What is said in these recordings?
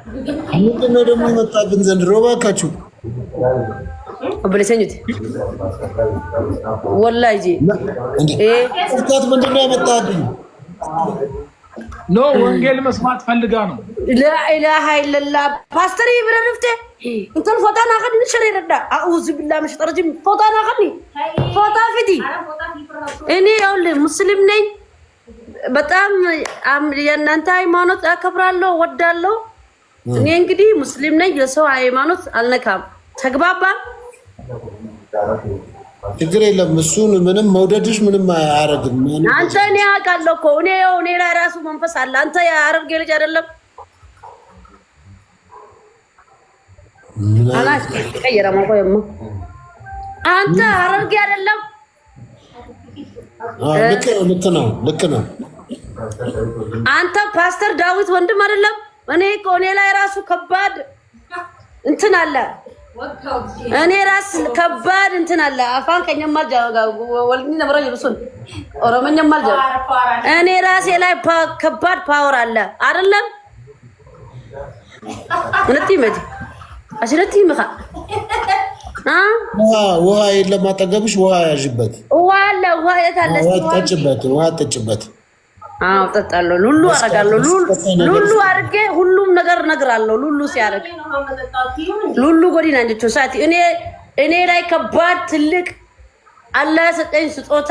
ምንድነው ደግሞ የመጣብን ዘንድሮ እባካችሁ? ወብለሰኝት ወላሂ ስልካት ምንድነው ያመጣብኝ? ኖ ወንጌል መስማት ፈልጋ ነው። ላኢላሃ ኢላላህ ፓስተር ይብረርፍተ እንትን ፎታና ከን ንሽር ይረዳ አኡዝ ቢላህ መሽጠርጅም ፎታና ከን ፎታ ፊዲ እኔ ያውል ሙስሊም ነኝ። በጣም የእናንተ ሃይማኖት አከብራለሁ ወዳለሁ። እኔ እንግዲህ ሙስሊም ነኝ። የሰው ሃይማኖት አልነካም። ተግባባ? ችግር የለም። እሱን ምንም መውደድሽ ምንም አያረግም። አንተ እኔ አውቃለሁ እኮ እኔ ላይ ራሱ መንፈስ አለ። አንተ የአረርጌ ልጅ አይደለም። አላሽ ከየራ ማቆየማ አንተ አረርጌ አይደለም። ልክ ነው። አንተ ፓስተር ዳዊት ወንድም አይደለም። እኔ ላይ ራሱ ከባድ እንትን አለ። እኔ ራስ ከባድ እንትን አለ። አፋን ከኛማል ወልኒ ነብረ ይሩሱን ኦሮመኛማል እኔ ራሴ ላይ ከባድ ፓወር አለ አይደለም። እንት ይመድ አሽረቲ ይመካ ውሃ የለም አጠገብሽ። ውሃ ያዥበት። ውሃ አለ። ውሃ የት አለ? ውሃ ጠጭበት። አዎ ጠጣለሁ። ሉሉ አረጋለሁ። ሉሉ አርጌ ሁሉም ነገር ነግራለሁ። ሉሉ ሲያረግ ሉሉ ጎዲና እንዴት ሳቲ እኔ ላይ ከባድ ትልቅ አላህ ሰጠኝ ስጦታ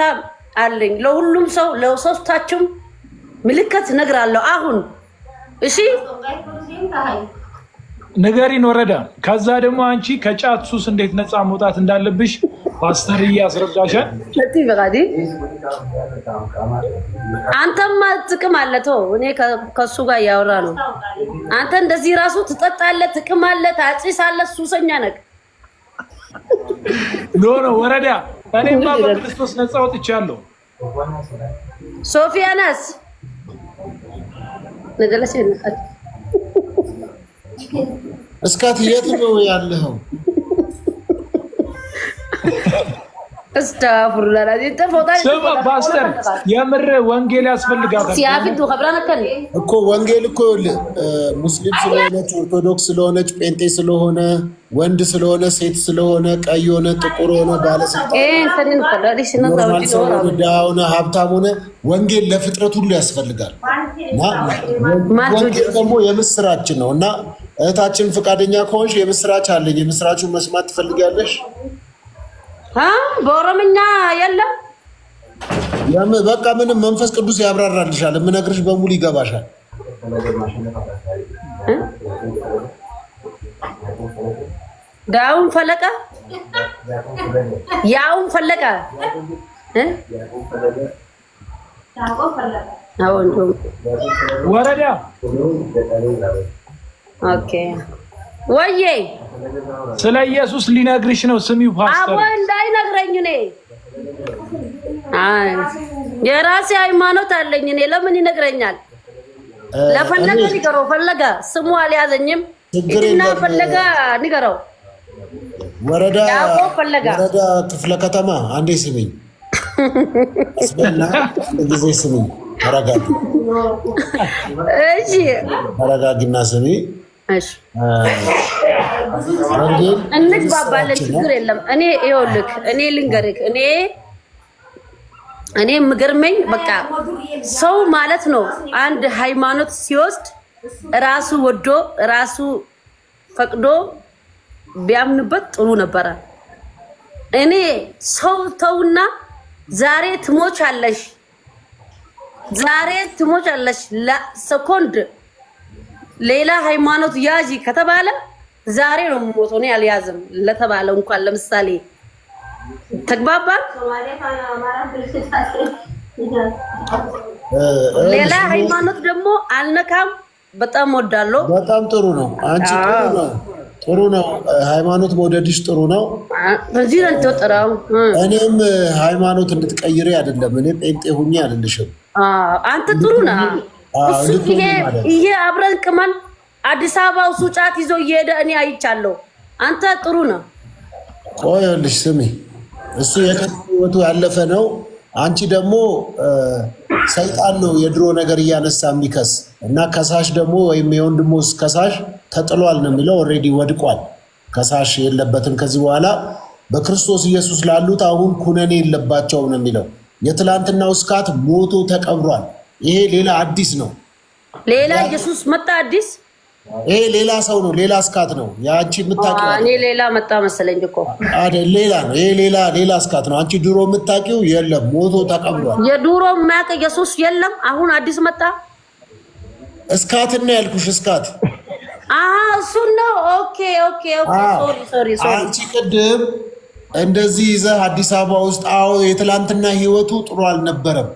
አለኝ። ለሁሉም ሰው ለሶስታችሁም ምልክት ነግራለሁ አሁን። እሺ ንገሪን ወረዳ። ከዛ ደግሞ አንቺ ከጫት ሱስ እንዴት ነፃ መውጣት እንዳለብሽ ፓስተር ያስረዳሻል። ለቲ በጋዲ አንተማ ጥቅም አለ ተው። እኔ ከሱ ጋር ያወራ ነው። አንተ እንደዚህ ራሱ ትጠጣለህ፣ ጥቅም አለ፣ ታጭሳለህ፣ ሱሰኛ ነህ። ኖ ወረዳ እኔማ በክርስቶስ ነፃ ወጥቻለሁ። ሶፊያናስ ነገለሽ ነካት እስካት የት ነው ያለኸው? አስተፍሩላላ ፓስተር የምር ወንጌል ያስፈልጋታል ሲያፍዱ ከብራነከን እኮ ወንጌል እኮ ሙስሊም ስለሆነች ኦርቶዶክስ ስለሆነች ጴንጤ ስለሆነ ወንድ ስለሆነ ሴት ስለሆነ ቀይ ሆነ ጥቁር ሆነ ባለስልጣን ሀብታም ሆነ ወንጌል ለፍጥረት ሁሉ ያስፈልጋል። ወንጌል ደግሞ የምስራችን ነው እና እህታችን ፈቃደኛ ከሆንሽ የምስራች አለኝ። የምስራቹን መስማት ትፈልጊያለሽ? በኦሮምኛ የለም። በቃ ምንም መንፈስ ቅዱስ ያብራራልሻል። የምነግርሽ በሙሉ ይገባሻል። ዳውን ፈለቀ ያውን ፈለቀ ወረዳ ኦኬ ወዬ ስለ ኢየሱስ ሊነግርሽ ነው። ስሚው ፓስተር አቦ እንዳይነግረኝ እኔ የራሴ ሃይማኖት አለኝ። እኔ ለምን ይነግረኛል? ለፈለገ ንገረው። ፈለገ ስሙ አልያዘኝም እና ፈለገ ንገረው። ወረዳ ክፍለ ከተማ አንዴ ስሚኝ። አስበና ጊዜ ስሚኝ። ተረጋጊ። እሺ ተረጋጊና ስሚ። እሺ እንግባባለን። ችግር የለም። እኔ ይኸውልህ እኔ ልንገርህ እኔ የምገርመኝ በቃ ሰው ማለት ነው አንድ ሃይማኖት ሲወስድ ራሱ ወዶ ራሱ ፈቅዶ ቢያምንበት ጥሩ ነበረ። እኔ ሰው ተውና ዛሬ ትሞቻለሽ ለሰኮንድ ሌላ ሃይማኖት ያጂ ከተባለ ዛሬ ነው የምሞተው። እኔ አልያዝም ለተባለ እንኳን ለምሳሌ ተግባባን። ሌላ ሃይማኖት ደግሞ አልነካም። በጣም ወዳለሁ። በጣም ጥሩ ነው። አንቺ ጥሩ ነው። ሃይማኖት መውደድሽ ጥሩ ነው። በዚህ ነው ተጠራው። እኔም ሃይማኖት እንድትቀይሪ አይደለም። እኔ ጴንጤ ሁኚ አይደልሽም። አንተ ጥሩ ነህ። እሱ ይሄ አብረን ቅመን አዲስ አበባ እሱ ጫት ይዞ እየሄደ እኔ አይቻለሁ። አንተ ጥሩ ነህ። ቆይልሽ ስሚ፣ እሱ የህይወቱ ያለፈ ነው። አንቺ ደግሞ ሰይጣን ነው የድሮ ነገር እያነሳ የሚከስ እና ከሳሽ ደግሞ ወይም የወንድሞስ ከሳሽ ተጥሏል ነው የሚለው። ኦልሬዲ ወድቋል። ከሳሽ የለበትም ከዚህ በኋላ በክርስቶስ ኢየሱስ ላሉት አሁን ኩነኔ የለባቸውም ነው የሚለው። የትላንትናው እስካት ሞቶ ተቀብሯል። ይሄ ሌላ አዲስ ነው። ሌላ ኢየሱስ መጣ አዲስ። ይሄ ሌላ ሰው ነው። ሌላ እስካት ነው። ያንቺ የምታውቂው እኔ ሌላ መጣ መሰለኝ እኮ አይደል? ሌላ ነው። ይሄ ሌላ እስካት ነው። አንቺ ድሮ የምታውቂው የለም፣ ሞቶ ተቀብሯል። የድሮ የማያውቅ ኢየሱስ የለም። አሁን አዲስ መጣ። እስካትና ያልኩሽ እስካት እሱ ነው። ኦኬ ሶሪ። አንቺ ቅድም እንደዚህ ይዘህ አዲስ አበባ ውስጥ የትላንትና ህይወቱ ጥሩ አልነበረም።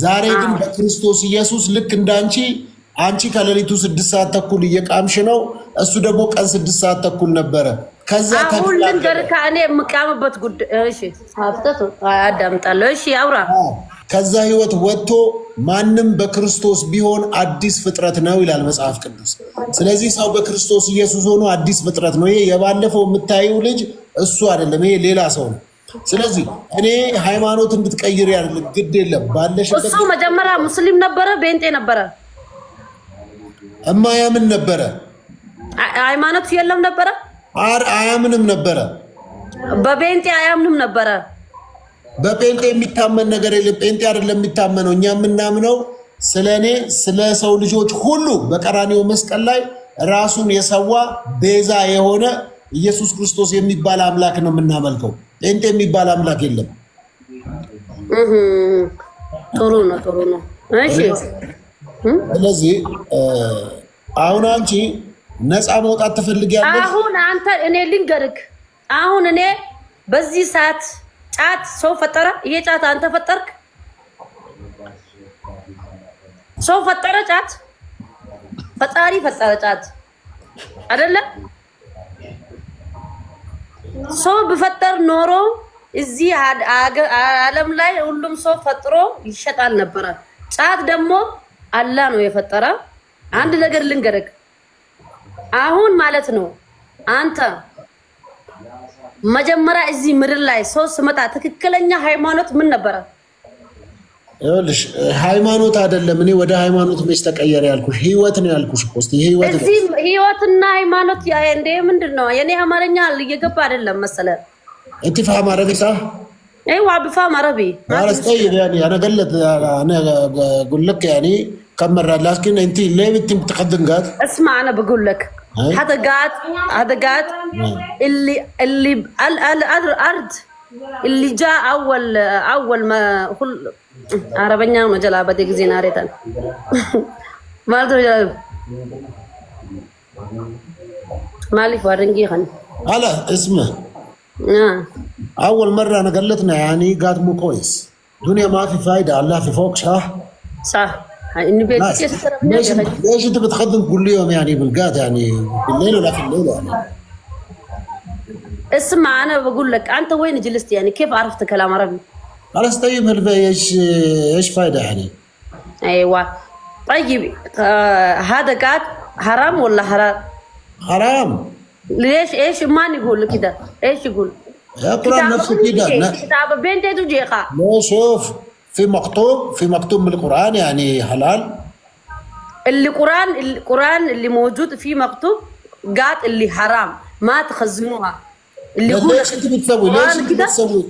ዛሬ ግን በክርስቶስ ኢየሱስ ልክ እንዳንቺ አንቺ ከሌሊቱ 6 ሰዓት ተኩል እየቃምሽ ነው፣ እሱ ደግሞ ቀን 6 ሰዓት ተኩል ነበረ። ከዛ አሁን ልንገርህ እኔ የምቃምበት ጉዳይ እሺ፣ አፍተቱ አዳምጣለሁ። እሺ አውራ። ከዛ ህይወት ወጥቶ ማንም በክርስቶስ ቢሆን አዲስ ፍጥረት ነው ይላል መጽሐፍ ቅዱስ። ስለዚህ ሰው በክርስቶስ ኢየሱስ ሆኖ አዲስ ፍጥረት ነው። ይሄ የባለፈው የምታየው ልጅ እሱ አይደለም፣ ይሄ ሌላ ሰው ነው። ስለዚህ እኔ ሃይማኖት እንድትቀይር አይደለም፣ ግድ የለም ባለሽበት። እሱ መጀመሪያ ሙስሊም ነበረ፣ ቤንጤ ነበረ፣ እማያምን ነበረ፣ ሃይማኖት የለም ነበረ፣ አያምንም ነበረ፣ በቤንጤ አያምንም ነበረ። በጴንጤ የሚታመን ነገር የለም። ጴንጤ አይደለም የሚታመነው። እኛ የምናምነው ስለኔ ስለ ሰው ልጆች ሁሉ በቀራንዮ መስቀል ላይ ራሱን የሰዋ ቤዛ የሆነ ኢየሱስ ክርስቶስ የሚባል አምላክ ነው የምናመልከው። ጴንጤ የሚባል አምላክ የለም። ጥሩ ነው። እሺ ስለዚህ አሁን አንቺ ነፃ መውጣት ትፈልጊያለሽ? አሁን አንተ እኔ ልንገርክ፣ አሁን እኔ በዚህ ሰዓት ጫት ሰው ፈጠረ? ይሄ ጫት አንተ ፈጠርክ? ሰው ፈጠረ ጫት? ፈጣሪ ፈጠረ ጫት አይደለም? ሰው በፈጠር ኖሮ እዚህ ዓለም ላይ ሁሉም ሰው ፈጥሮ ይሸጣል ነበረ። ጫት ደግሞ አላህ ነው የፈጠረ። አንድ ነገር ልንገርክ፣ አሁን ማለት ነው አንተ መጀመሪያ እዚህ ምድር ላይ ሰው ስመጣ ትክክለኛ ሃይማኖት ምን ነበረ? ይኸውልሽ ሃይማኖት አይደለም። እኔ ወደ ሃይማኖት መች ተቀየረ ያልኩሽ ህይወት ነው ያልኩሽ እኮ። እስቲ ህይወት ነው። እዚህ ህይወትና ሃይማኖት እንደ ምንድን ነው? የኔ አማርኛ እየገባ አይደለም መሰለ። انت فاهم عربي صح؟ ايوه بفهم عربي. خلاص طيب يعني انا اقول لك يعني كم مره، لكن انت ليه انت بتقدم قاد؟ اسمع انا بقول لك هذا قاد اللي الارض اللي جاء اول ما كل عربኛ ነው ጀላበቴ ጊዜ ናሬታን ማለት ነው مالك وارنجي خن هلا اسمه اول مره انا قلتنا يعني قاد مو كويس، دنيا ما في فايده، الله في فوق صح اني بيت ليش انت بتخدم كل يوم يعني بالقاد يعني بالليل ولا في الليل يعني؟ اسمع انا بقول لك انت وين جلست يعني كيف عرفت كلام عربي؟ خلاص طيب ايش فايده يعني؟ ايوه طيب هذا قاد حرام ولا حلال؟ حرام. ليش ايش ما نقول كده؟ ايش يقول؟ اقرا نفسه كده كتاب بنت تجيخا. لا شوف في مكتوب من القران يعني حلال. القران اللي موجود فيه مكتوب قال اللي حرام ما تخزنوها. اللي يقول ليش انت بتسوي؟ ليش انت بتسوي؟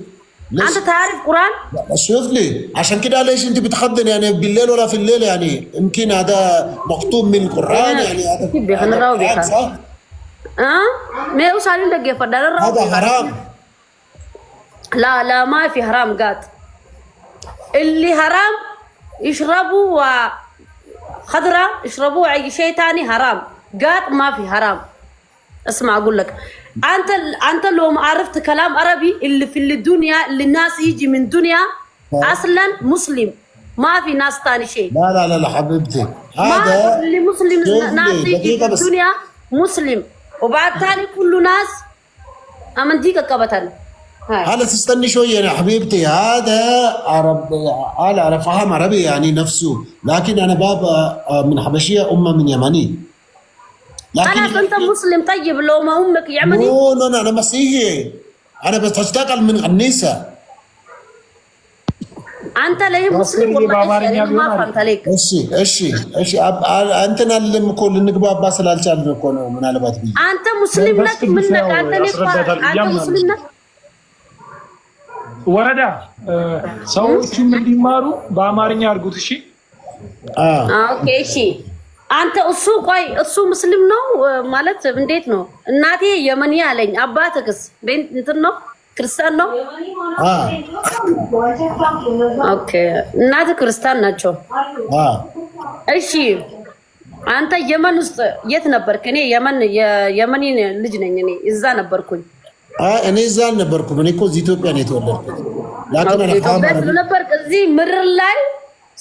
انت تعرف قران؟ شوف لي عشان كده ليش انت بتخدم يعني بالليل ولا في الليل يعني؟ يمكن هذا مكتوب من القران يعني هذا صح؟ ما يوصل لك يا فدان هذا حرام. لا ما في حرام قاد. اللي حرام يشربوا خضرة يشربوا اي شيء ثاني حرام. قاد ما في حرام. اسمع اقول لك انت لو ما عرفت كلام عربي اللي في الدنيا اللي الناس يجي من دنيا اصلا مسلم، ما في ناس ثاني شيء. لا حبيبتي هذا اللي مسلم ناس يجي في الدنيا مسلم، وبعد ثاني كل ناس امنتيك كبتن. هلا تستني شويه يا حبيبتي، هذا عربي انا فاهم عربي يعني نفسه، لكن انا بابا من حبشيه امه من يمني. خلاص انت مسلم طيب لو ما امك يمني؟ نو انا مسيحي، انا بس اشتغل من الكنيسه. አንተ ላይ ሙስሊም በአማርኛ እሺ አንተን አለም እኮ ልንግባባ ስላልቻልን እኮ ነው። ምናልባት አንተ ሙስሊም ነህ ምን ነህ? አንተ ሙስሊም ነህ? ወረዳ ሰዎችም እንዲማሩ በአማርኛ አድርጉት። እሺ ኦኬ እሺ። አንተ እሱ ሙስሊም ነው ማለት እንዴት ነው? እናቴ የመኒ አለኝ። አባትክስ እንትን ነው ክርስቲያን ነው? ኦኬ እናትህ ክርስቲያን ናቸው? እሺ አንተ የመን ውስጥ የት ነበርክ? እኔ የመኒ ልጅ ነኝ። እኔ እዛ ነበርኩኝ። እኔ እዛ አልነበርኩም። እኔ እኮ እዚህ ኢትዮጵያ ነው የተወለድኩት። ነበር እዚህ ምድር ላይ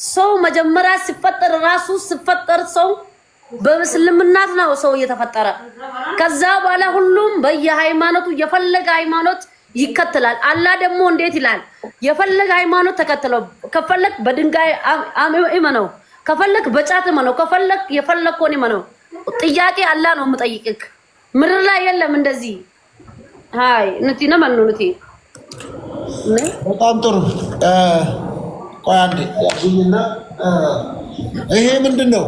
ሰው መጀመሪያ ሲፈጠር ራሱ ሲፈጠር ሰው በእስልምናት ነው ሰው እየተፈጠረ። ከዛ በኋላ ሁሉም በየሃይማኖቱ የፈለገ ሃይማኖት ይከተላል። አላህ ደግሞ እንዴት ይላል? የፈለገ ሃይማኖት ተከተለው። ከፈለክ በድንጋይ እመነው፣ ከፈለክ በጫት እመነው፣ ከፈለክ የፈለከውን እመነው። ጥያቄ አላህ ነው የምጠይቅክ። ምድር ላይ የለም እንደዚህ። ሃይ ነቲ ነማን ነው ነቲ? በጣም ጥሩ። ቆይ አንዴ ያግኝና ይሄ ምንድነው?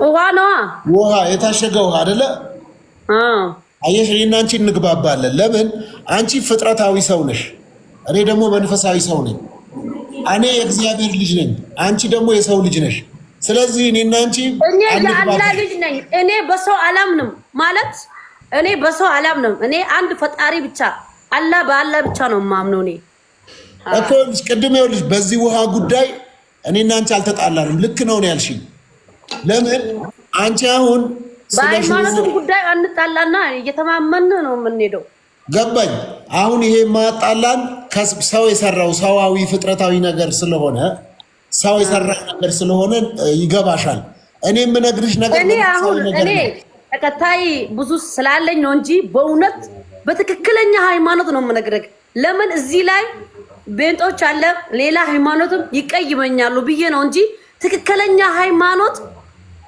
ውሃ ነው። ውሃ የታሸገ ውሃ አይደለ? አየሽ፣ እኔና አንቺ እንግባባለን። ለምን? አንቺ ፍጥረታዊ ሰው ነሽ፣ እኔ ደግሞ መንፈሳዊ ሰው ነኝ። እኔ የእግዚአብሔር ልጅ ነኝ፣ አንቺ ደግሞ የሰው ልጅ ነሽ። ስለዚህ እኔና አንቺ እኔ የአላህ ልጅ ነኝ። እኔ በሰው አላምንም ማለት እኔ በሰው አላምንም። እኔ አንድ ፈጣሪ ብቻ አላህ በአላህ ብቻ ነው የማምነው። እኔ እኮ ቅድም ይኸውልሽ በዚህ ውሃ ጉዳይ እኔና አንቺ አልተጣላንም። ልክ ነው ነው ያልሽኝ። ለምን አንቺ አሁን በሃይማኖቱ ጉዳይ አንጣላና እየተማመን ነው የምንሄደው። ገባኝ። አሁን ይሄ ማጣላን ሰው የሰራው ሰዋዊ ፍጥረታዊ ነገር ስለሆነ ሰው የሰራው ነገር ስለሆነ ይገባሻል። እኔ የምነግርሽ ነገር እኔ አሁን እኔ ተከታይ ብዙ ስላለኝ ነው እንጂ በእውነት በትክክለኛ ሃይማኖት ነው የምነግርህ። ለምን እዚህ ላይ ቤንጦች አለ ሌላ ሃይማኖትም ይቀይመኛሉ ብዬ ነው እንጂ ትክክለኛ ሃይማኖት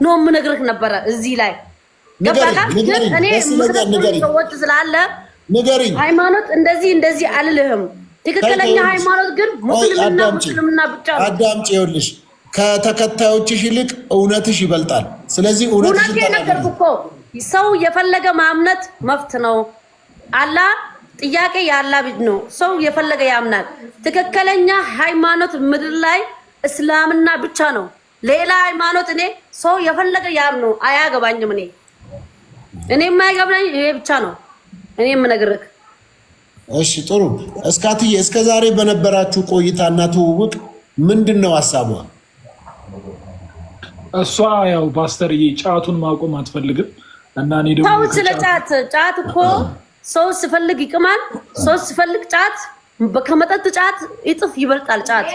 ነው የምነግርህ ነበረ እዚህ ላይ ገባካ? እኔ ሰዎች ስላለ ሃይማኖት እንደዚህ አልልህም። ትክክለኛ ሃይማኖት ግን ሙስሊምና ብቻ ነው። አዳምጪ፣ ይኸውልሽ ከተከታዮችሽ ይልቅ እውነትሽ ይበልጣል። ስለዚህ እውነትሽ ተናገርኩ እኮ ሰው የፈለገ ማምነት መፍት ነው። አላህ ጥያቄ የአላህ ልጅ ነው። ሰው የፈለገ ያምናል። ትክክለኛ ሃይማኖት ምድር ላይ እስላምና ብቻ ነው። ሌላ ሃይማኖት እኔ ሰው የፈለገ ያምነው አያገባኝም። እኔ የማይገባኝ ይሄ ብቻ ነው እኔ የምነግርህ። እሺ ጥሩ። እስካትዬ እስከዛሬ በነበራችሁ ቆይታና ትውውቅ ምንድነው ሐሳቧ? እሷ ያው ፓስተርዬ ጫቱን ማቆም አትፈልግም እና እኔ ደግሞ ታው ስለ ጫት እኮ ሰው ሲፈልግ ይቅማል። ሰው ሲፈልግ ጫት ከመጠጥ ጫት ይጥፍ ይበልጣል። ጫት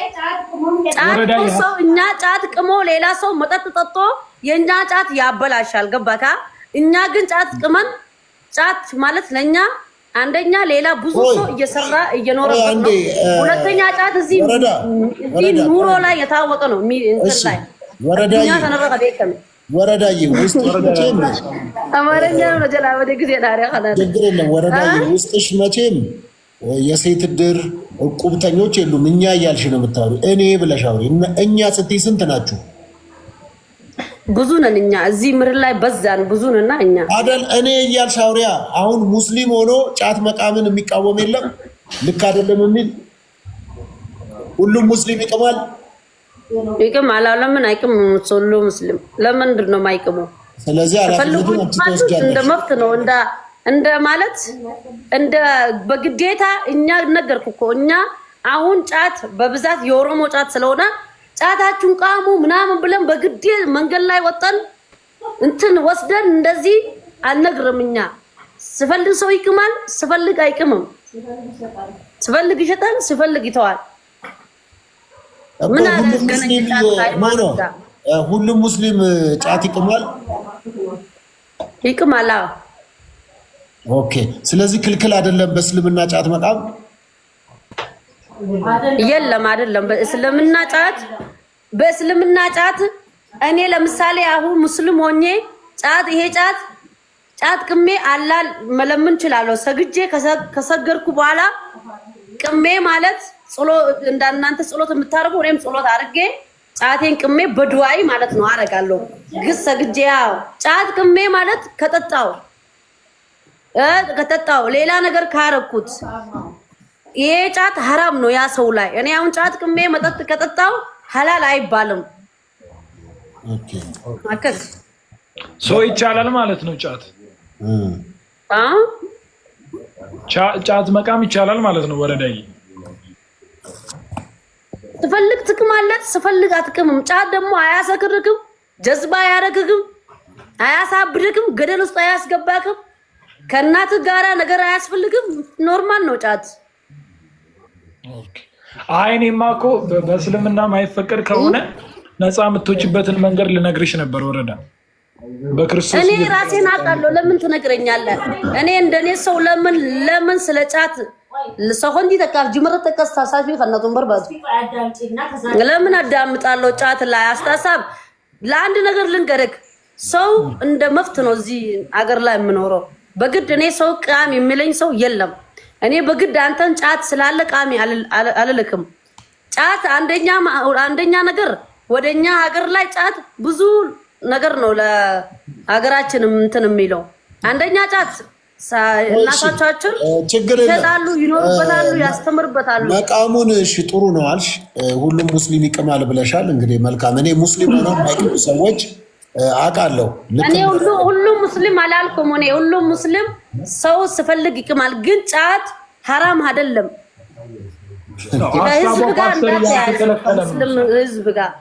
ሰው እኛ ጫት ቅሞ ሌላ ሰው መጠጥ ጠጥቶ የኛ ጫት ያበላሻል። ገባካ? እኛ ግን ጫት ቅመን ጫት ማለት ለኛ አንደኛ ሌላ ብዙ ሰው እየሰራ እየኖረበት ነው። ሁለተኛ ጫት እዚህ ኑሮ ላይ የታወቀ ነው። እንትን ላይ ወረዳዬ ውስጥ መቼም አማርኛ ነው ጀላ ወደ ጊዜ ዳሪያ ካላለ ችግር የለም። ወረዳዬ ውስጥሽ መቼም የሴት ድር እቁብተኞች የሉም። እኛ እያልሽ ነው የምታወሪው። እኔ ብለሽ አውሪ። እኛ ስትይ ስንት ናችሁ? ብዙ ነን እኛ እዚህ ምድር ላይ በዛን ብዙ ነንና እኛ አይደል? እኔ እያልሽ አውሪያ። አሁን ሙስሊም ሆኖ ጫት መቃምን የሚቃወም የለም። ልክ አይደለም የሚል ሁሉም ሙስሊም ይቅማል። ይቅም አላለምን አይቅም ሁሉ ሙስሊም ለምንድን ነው የማይቅመው? ስለዚህ አላፈልጉም እንደ መብት ነው እንደ ማለት እንደ በግዴታ እኛ ነገርኩ እኮ እኛ አሁን ጫት በብዛት የኦሮሞ ጫት ስለሆነ ጫታችሁን ቃሙ ምናምን ብለን በግዴ መንገድ ላይ ወጣን እንትን ወስደን እንደዚህ አልነግርም። እኛ ስፈልግ ሰው ይቅማል፣ ስፈልግ አይቅምም። ስፈልግ ይሸጣል፣ ስፈልግ ይተዋል። ምን አለ ሁሉም ሙስሊም ጫት ይቅማል? ይቅማል። ኦኬ። ስለዚህ ክልክል አይደለም በእስልምና ጫት መቃም? የለም አይደለም። በእስልምና ጫት እኔ ለምሳሌ አሁን ሙስሊም ሆኜ ጫት ይሄ ጫት ቅሜ አላህ መለምን እችላለሁ። ሰግጄ ከሰገርኩ በኋላ ቅሜ ማለት እንዳናንተ ጸሎት የምታደርጉ እኔም ጸሎት አድርጌ ጫቴን ቅሜ በዱዓይ ማለት ነው አረጋለሁ። ግስ ሰግጄ ጫት ቅሜ ማለት ከጠጣው ሌላ ነገር ካረኩት ይሄ ጫት ሐራም ነው ያ ሰው ላይ። እኔ አሁን ጫት ቅሜ መጠጥ ከጠጣው ሐላል አይባልም። ኦኬ አከስ ሰው ይቻላል ማለት ነው። ጫት መቃም ይቻላል ማለት ነው። ወረዳይ ትፈልግ ጥቅም አለ፣ ስፈልግ አትቅምም። ጫት ደግሞ አያሰክርክም፣ ጀዝባ አያረግክም፣ አያሳብድክም፣ ገደል ውስጥ አያስገባክም፣ ከእናትህ ጋራ ነገር አያስፈልግም። ኖርማል ነው ጫት። እኔማ እኮ በእስልምና ማይፈቀድ ከሆነ ነፃ የምትወጪበትን መንገድ ልነግርሽ ነበር ወረዳ። በክርስቶስ እኔ ራሴን አውቃለሁ። ለምን ትነግረኛለህ? እኔ እንደኔ ሰው ለምን ስለ ጫት ለሰሆንዲ ተካፍ ጅምር ተከስታ ሳፊ ከነቱን በርባቱ ለምን አዳምጣለሁ? ጫት ላይ አስተሳሰብ ለአንድ ነገር ልንገርክ፣ ሰው እንደ መፍት ነው እዚህ አገር ላይ የምኖረው። በግድ እኔ ሰው ቃሚ የሚለኝ ሰው የለም። እኔ በግድ አንተን ጫት ስላለ ቃሚ አልልክም። ጫት አንደኛ ነገር ወደኛ ሀገር ላይ ጫት ብዙ ነገር ነው ለሀገራችን እንትን የሚለው። አንደኛ ጫት እናቶቻችን ይሰጣሉ፣ ይኖርበታሉ፣ ያስተምርበታሉ። መቃሙን እሺ ጥሩ ነው አልሽ። ሁሉም ሙስሊም ይቅማል ብለሻል። እንግዲህ መልካም። እኔ ሙስሊም ሆነው የማይቅሙ ሰዎች አውቃለሁ። እኔ ሁሉም ሙስሊም አላልኩም። እኔ ሁሉም ሙስሊም ሰው ስፈልግ ይቅማል፣ ግን ጫት ሐራም አይደለም። ከህዝብ ጋር ህዝብ ጋር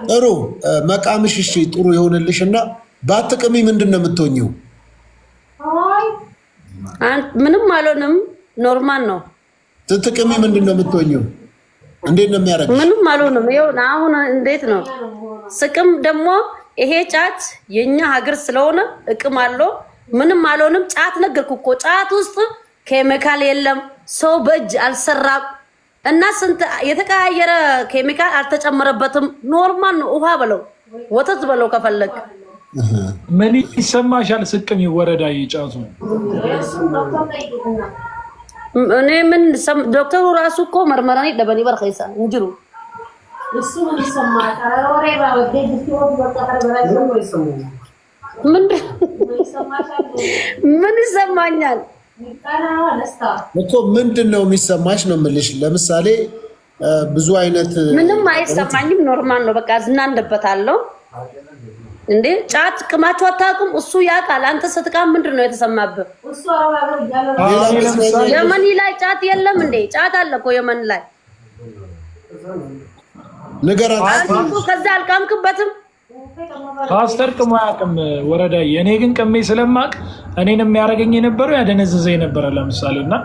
ጥሩ መቃምሽ እሺ ጥሩ ይሆንልሽና ባትቅሚ ምንድን ነው የምትሆኚው? ምንም አልሆንም፣ ኖርማል ነው። ትቅሚ ምንድን ነው የምትሆኚው? እንዴት ነው የሚያደርግሽ? ምንም አልሆንም። ይኸው አሁን እንዴት ነው ስቅም ደግሞ ይሄ ጫት የኛ ሀገር ስለሆነ እቅም አለው። ምንም አልሆንም። ጫት ነገርኩ እኮ ጫት ውስጥ ኬሚካል የለም፣ ሰው በእጅ አልሰራም እና ስንት የተቀያየረ ኬሚካል አልተጨመረበትም። ኖርማል ነው። ውሃ በለው ወተት በለው ከፈለግ። ምን ይሰማሻል ስቅም ይወረዳ ይጫቱ? እኔ ምን ዶክተሩ ራሱ እኮ መርመራኒ ደበኒ በርኸይሳ እንጅሩ እሱ ምን ይሰማል? አረወሬ ባወዴ ዲስቲዮ በቀጠር በላይ ነው ይሰማል። ምን ይሰማኛል እኮ ምንድን ነው የሚሰማሽ ነው የምልሽ። ለምሳሌ ብዙ አይነት ምንም አይሰማኝም። ኖርማል ነው። በቃ ዝናንደበታለሁ። እንዴ ጫት ቅማችሁ አታውቁም? እሱ ያውቃል። አንተ ስትቃም ምንድን ነው የተሰማብህ? የመን ላይ ጫት የለም እንዴ? ጫት አለ እኮ የመን ላይ ንገራት። ከዛ አልቃምክበትም። ፓስተር ቅሞ አያውቅም ወረዳ። እኔ ግን ቅሜ ስለማቅ እኔን የሚያደርገኝ የነበረው ያደነዘዘ የነበረ ለምሳሌ እና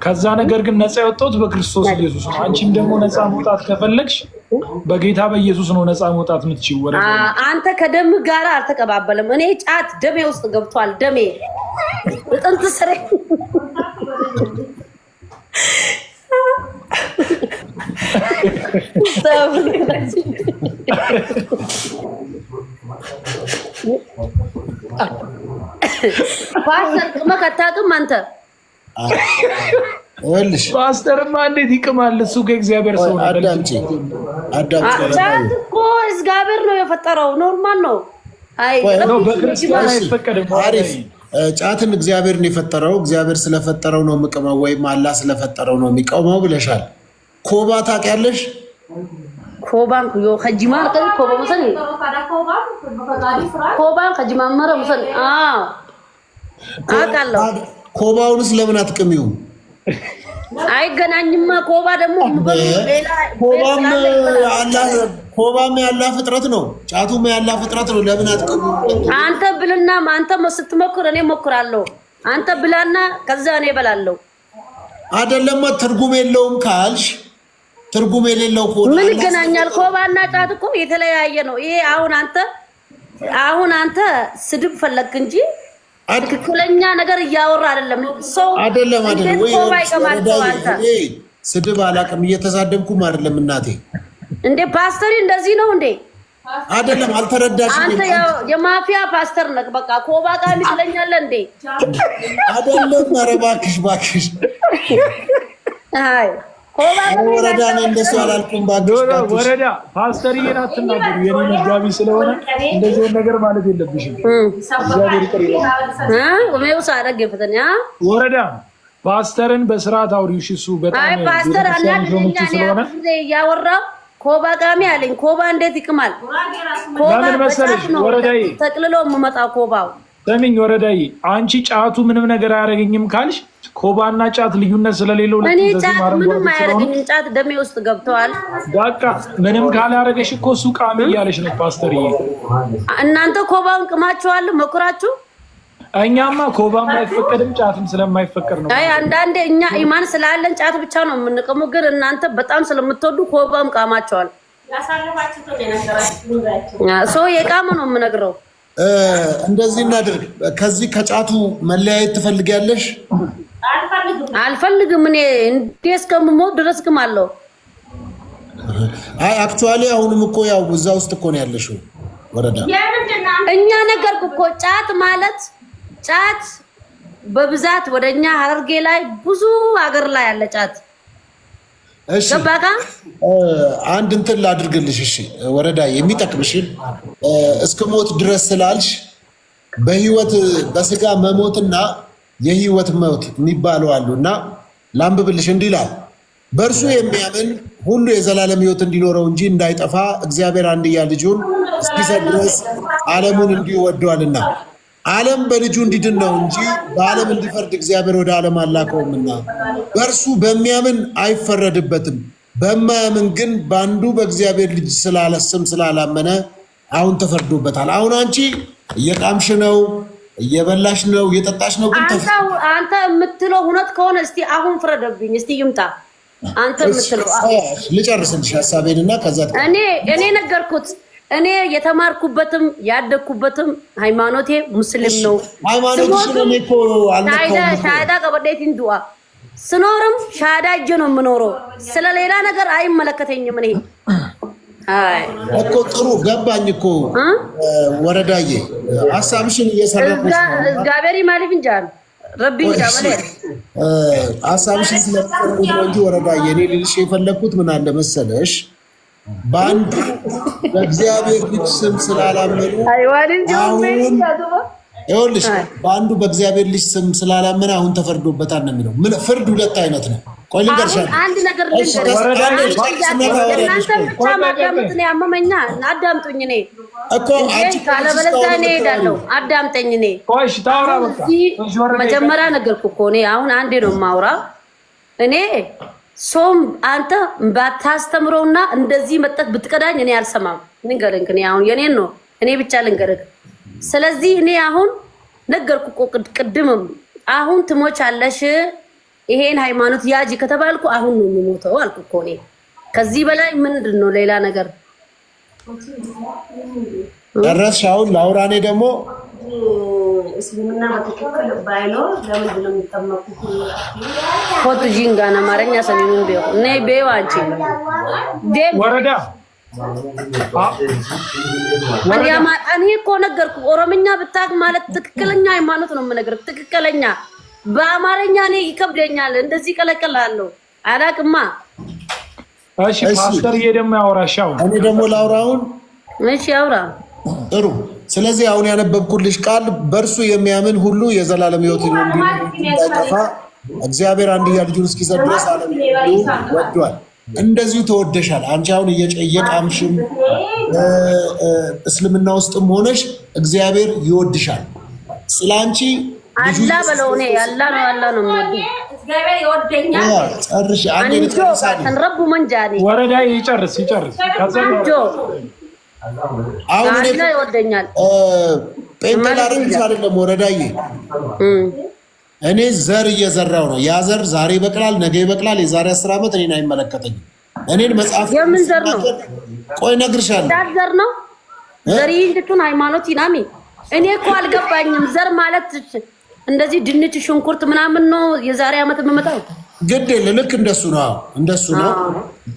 ከዛ ነገር ግን ነፃ የወጣሁት በክርስቶስ ኢየሱስ ነው። አንቺም ደግሞ ነፃ መውጣት ከፈለግሽ በጌታ በኢየሱስ ነው ነፃ መውጣት የምትችይው። ወረዳ አንተ ከደም ጋር አልተቀባበለም። እኔ ጫት ደሜ ውስጥ ገብቷል። ደሜ ጥንት ስሬ ፓስተር ቅመህ አታውቅም አንተ? ፓስተርማ እንዴት ይቅማል? እሱ ከእግዚአብሔር ሰው ነው። አዳምጪ። ጫት እኮ እግዚአብሔር ነው የፈጠረው። ኖርማል ነው። በክርስቲያን አይፈቀድም። አሪፍ። ጫትን እግዚአብሔር ነው የፈጠረው። እግዚአብሔር ስለፈጠረው ነው የምቅመው ወይም አላህ ስለፈጠረው ነው የሚቀመው ብለሻል። ኮባ ታውቂያለሽ? ኮባን ኩዮ ከጂማ ኮባ ሙሰን ኮባን ከጂማ መረ ሙሰን አውቃለሁ። ኮባውንስ ለምን አትቅሚውም? አይገናኝማ። ኮባ ደግሞ ኮባም ያላ ፍጥረት ነው፣ ጫቱም ያላ ፍጥረት ነው። ለምን አትቅሚውም? አንተ ብልና አንተ ስትሞክር እኔ ሞክራለሁ። አንተ ብላና ከዛ እኔ እበላለሁ። አይደለም ትርጉም የለውም ካልሽ ትርጉም የሌለው ከሆነ ምን ይገናኛል? ኮባና ጫት እኮ የተለያየ ነው። ይሄ አሁን አንተ ስድብ ፈለክ እንጂ ትክክለኛ ነገር እያወራ አይደለም። ሰው አይደለም ወይ ኮባ ይቀማል? አንተ ስድብ አላውቅም፣ እየተሳደብኩም አይደለም እናቴ። እንዴ ፓስተሪ እንደዚህ ነው እንዴ? አይደለም አልተረዳሽም። አንተ የማፊያ ፓስተር ነህ። በቃ ኮባ ቃሚ ትለኛለህ እንዴ? አይደለም። ኧረ እባክሽ አይ ኮባ ወረዳ ነው እንደሱ አላልኩም። እባክሽ ወረዳ ፓስተር አትናገሩ። የኔ መጋቢ ስለሆነ እንደዚህ ነገር ማለት የለብሽም። እግዚአብሔር ይቅር ይላል። ወረዳ ፓስተርን በስርዓት አውሪው። እሱ በጣም አይ ፓስተር አናድኛ ያወራው ኮባ ቃሚ አለኝ። ኮባ እንዴት ይቅማል? ኮባ መሰለሽ ወረዳዬ ተቅልሎ የምመጣው ኮባው ሰሚኝ ወረዳዬ፣ አንቺ ጫቱ ምንም ነገር አያረገኝም ካልሽ ኮባና ጫት ልዩነት ስለሌለው እኔ ጫት ምንም አያረገኝም። ጫት ደሜ ውስጥ ገብተዋል። በቃ ምንም ካላረገሽ እኮ እሱ ቃሚ እያለሽ ነው ፓስተርዬ። እናንተ ኮባውን ቅማችኋል መኩራችሁ። እኛማ ኮባም አይፈቀድም ጫትም ስለማይፈቀድ ነው። አይ አንዳንዴ እኛ ኢማን ስላለን ጫት ብቻ ነው የምንቀሙ፣ ግን እናንተ በጣም ስለምትወዱ ኮባም ቃማችኋል። ሰው የቃሙ ነው የምነግረው። እንደዚህ እናድርግ። ከዚህ ከጫቱ መለያየት ትፈልጊያለሽ? አልፈልግም። እኔ እንዴ እስከምሞት ድረስ ቅማለሁ። አይ አክቹአሊ አሁንም እኮ ያው እዛ ውስጥ እኮ ነው ያለሽው ወረዳ። እኛ ነገርኩ እኮ ጫት ማለት ጫት በብዛት ወደኛ ሀረርጌ ላይ ብዙ ሀገር ላይ ያለ ጫት። እሺ ገባካ? አንድ እንትን ላድርግልሽ። እሺ ወረዳ የሚጠቅምሽን እስከ ሞት ድረስ ስላልሽ በህይወት በስጋ መሞትና የህይወት ሞት የሚባለው አሉና ላንብብልሽ። እንዲህ ይላል፣ በእርሱ የሚያምን ሁሉ የዘላለም ህይወት እንዲኖረው እንጂ እንዳይጠፋ እግዚአብሔር አንድያ ልጁን እስኪሰጥ ድረስ ዓለሙን እንዲሁ ወዷልና፣ ዓለም በልጁ እንዲድን ነው እንጂ በዓለም እንዲፈርድ እግዚአብሔር ወደ ዓለም አላከውምና፣ በእርሱ በሚያምን አይፈረድበትም። በማያምን ግን በአንዱ በእግዚአብሔር ልጅ ስም ስላላመነ አሁን ተፈርዶበታል። አሁን አንቺ እየቃምሽ ነው፣ እየበላሽ ነው፣ እየጠጣሽ ነው። ግን አንተ የምትለው እውነት ከሆነ እስቲ አሁን ፍረደብኝ። እስቲ ይምጣ። አንተ የምትለው ልጨርስልሽ ሀሳቤንና ከዛ እኔ ነገርኩት። እኔ የተማርኩበትም ያደግኩበትም ሃይማኖቴ ሙስሊም ነው። ሻሃዳ ቀበዴት እንዱአ ስኖርም ሻሃዳ እጄ ነው የምኖረው። ስለሌላ ነገር አይመለከተኝም። እኔ አይ እኮ ጥሩ ገባኝ እኮ ወረዳዬ፣ ሀሳብሽን እየሰረኩ እግዚአብሔር ይማልፍ እንጃል ረቢ ዳመለ ሀሳብሽን ስለተቀበልኩ ነው እንጂ ወረዳዬ፣ እኔ ልልሽ የፈለኩት ምን አለ መሰለሽ፣ በአንዱ በእግዚአብሔር ልጅ ስም ስላላመኑ ይኸውልሽ፣ በአንዱ በእግዚአብሔር ልጅ ስም ስላላመነ አሁን ተፈርዶበታል ነው የሚለው። ምን ፍርድ ሁለት አይነት ነው። ቆይ ልንገርሻለሁ። አንድ ነገር ልንገርሽ፣ ብቻ ማዳመጥ ነው ያመመኛ። አዳምጡኝ። እኔ እኮ ካለበለዚያ እኔ እሄዳለሁ። አዳምጠኝ። እኔ መጀመሪያ ነገርኩ እኮ እኔ አሁን አንዴ ነው የማውራ። እኔ ሶም አንተ ባታስተምረውና እንደዚህ መጠጥ ብትቀዳኝ እኔ አልሰማም። ልንገርህ፣ እኔ አሁን የኔን ነው እኔ ብቻ ልንገርህ። ስለዚህ እኔ አሁን ነገርኩ እኮ ቅድምም፣ አሁን ትሞቻለሽ ይሄን ሃይማኖት ያጂ ከተባልኩ አሁን ነው የሚሞተው አልኩ እኮ እኔ። ከዚህ በላይ ምንድን ነው ሌላ ነገር? ደረስሽ? አሁን ላውራ። እኔ ደግሞ እስልምና በትክክል ባይኖር ለምንድን ነው የሚጠመቁት? ፎቶ ጂንጋና ማረኛ ሰሚኑን ቢዮ እኔ ቢዮ አንቺ ወረዳ እኔ እኮ ነገርኩ። ኦሮምኛ ብታክ ማለት ትክክለኛ ሃይማኖት ነው የምነግርህ። ትክክለኛ በአማርኛ እኔ ይከብደኛል። እንደዚህ ቀለቀላለሁ አላቅማ። እሺ ፓስተር ደግሞ ያወራሻው፣ እኔ ደግሞ ላውራውን። እሺ አውራ። ጥሩ። ስለዚህ አሁን ያነበብኩልሽ ቃል በእርሱ የሚያምን ሁሉ የዘላለም ሕይወት እንዳይጠፋ እግዚአብሔር አንድያ ልጁን እስኪሰጥ ድረስ ዓለም ወዷል። እንደዚሁ ተወደሻል። አንቺ አሁን እየቃምሽም እስልምና ውስጥም ሆነሽ እግዚአብሔር ይወድሻል። ስላንቺ አላ በለው ነው ያላ ነው ያላ ነው ማለት እግዚአብሔር ይወደኛል። ጨርሽ አንዴ ልጨርሳለሁ። ተንረቡ መንጃኒ ወረዳ ይጨርስ ከዘጆ አሁን እኔ ይወደኛል። ጴንጤላርንስ አይደለም ወረዳዬ፣ እኔ ዘር እየዘራው ነው። ያ ዘር ዛሬ ይበቅላል፣ ነገ ይበቅላል። የዛሬ 10 ዓመት እኔን አይመለከተኝም። እኔን መጽሐፍ የምን ዘር ነው? ቆይ እነግርሻለሁ። ዘር ነው ዘር ይንቱን ሃይማኖት ይናሚ። እኔ እኮ አልገባኝም። ዘር ማለት እንደዚህ ድንች፣ ሽንኩርት ምናምን ነው የዛሬ ዓመት የምመጣው። ግድ የለ ልክ እንደሱ ነው። እንደሱ ነው፣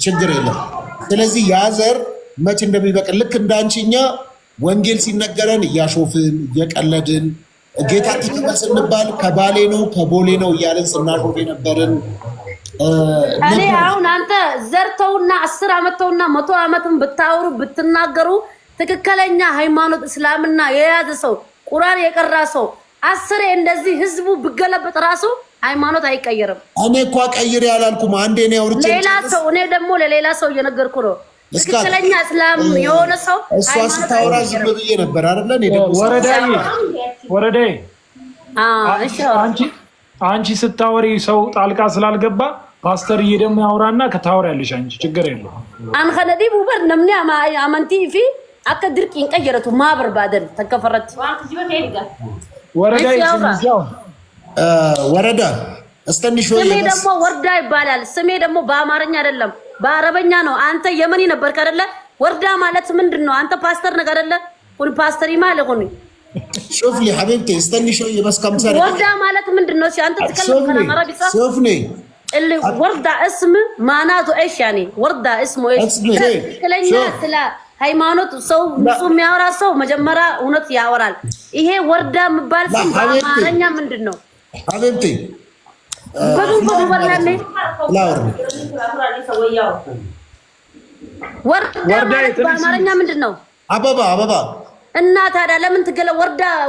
ችግር የለም። ስለዚህ ያ ዘር መች እንደሚበቅል ልክ እንዳንቺኛ ወንጌል ሲነገረን እያሾፍን እየቀለድን ጌታ ተቀበል ስንባል ከባሌ ነው ከቦሌ ነው እያለን ስናሾፍ የነበርን እኔ አሁን አንተ ዘርተውና 10 ዓመተውና 100 ዓመትም ብታወሩ ብትናገሩ ትክክለኛ ሃይማኖት እስላምና የያዘ ሰው ቁርአን የቀራ ሰው 10 እንደዚህ ህዝቡ ብገለበጥ ራሱ ሃይማኖት አይቀየርም። እኔ እኮ ቀይር ያላልኩም አንዴ ነው ያወርቼ ሌላ ሰው እኔ ደግሞ ለሌላ ሰው እየነገርኩ ነው። ትክክለኛ እስላም የሆነ ሰው እሷ ስታወራ ዝም ብዬ ነበር አይደለ? እኔ ደግሞ ወረዳዬ አንቺ ስታወሪ ሰው ጣልቃ ስላልገባ ፓስተርዬ ደግሞ ያወራና ከታወሪያለሽ አንቺ ችግር የለውም። አንኸነዲ ቡበር ነምኒ አመንቲ ፊ አከ ድርቅ ይንቀየረቱ ማብር ባደን ተከፈረት ወረዳ እስተንሽ ወይ ስሜ ደግሞ ወርዳ ይባላል። ስሜ ደግሞ በአማርኛ አይደለም በአረበኛ ነው። አንተ የመኒ ነበርክ አይደለ? ወርዳ ማለት ምንድነው? አንተ ፓስተር ነገር አይደለ? ሁሉ ፓስተር ይማለ ሆነ شوف لي حبيبتي استني شويه بس كم سنه ወርዳ ማለት ምንድነው? እሺ አንተ ተከለም አረቢሳ شوفني اللي وردة اسم معناته ايش يعني وردة اسمه ايش ትክክለኛ ስለ ሃይማኖት ሰው ንጹህ የሚያወራ ሰው መጀመሪያ እውነት ያወራል። ይሄ ወርዳ የሚባል ስም በአማርኛ ምንድነው? حبيبتي በዱን በወላኔ لا ወርዳ በአማርኛ ምንድነው? አበባ እና ታዲያ ለምን ትገለ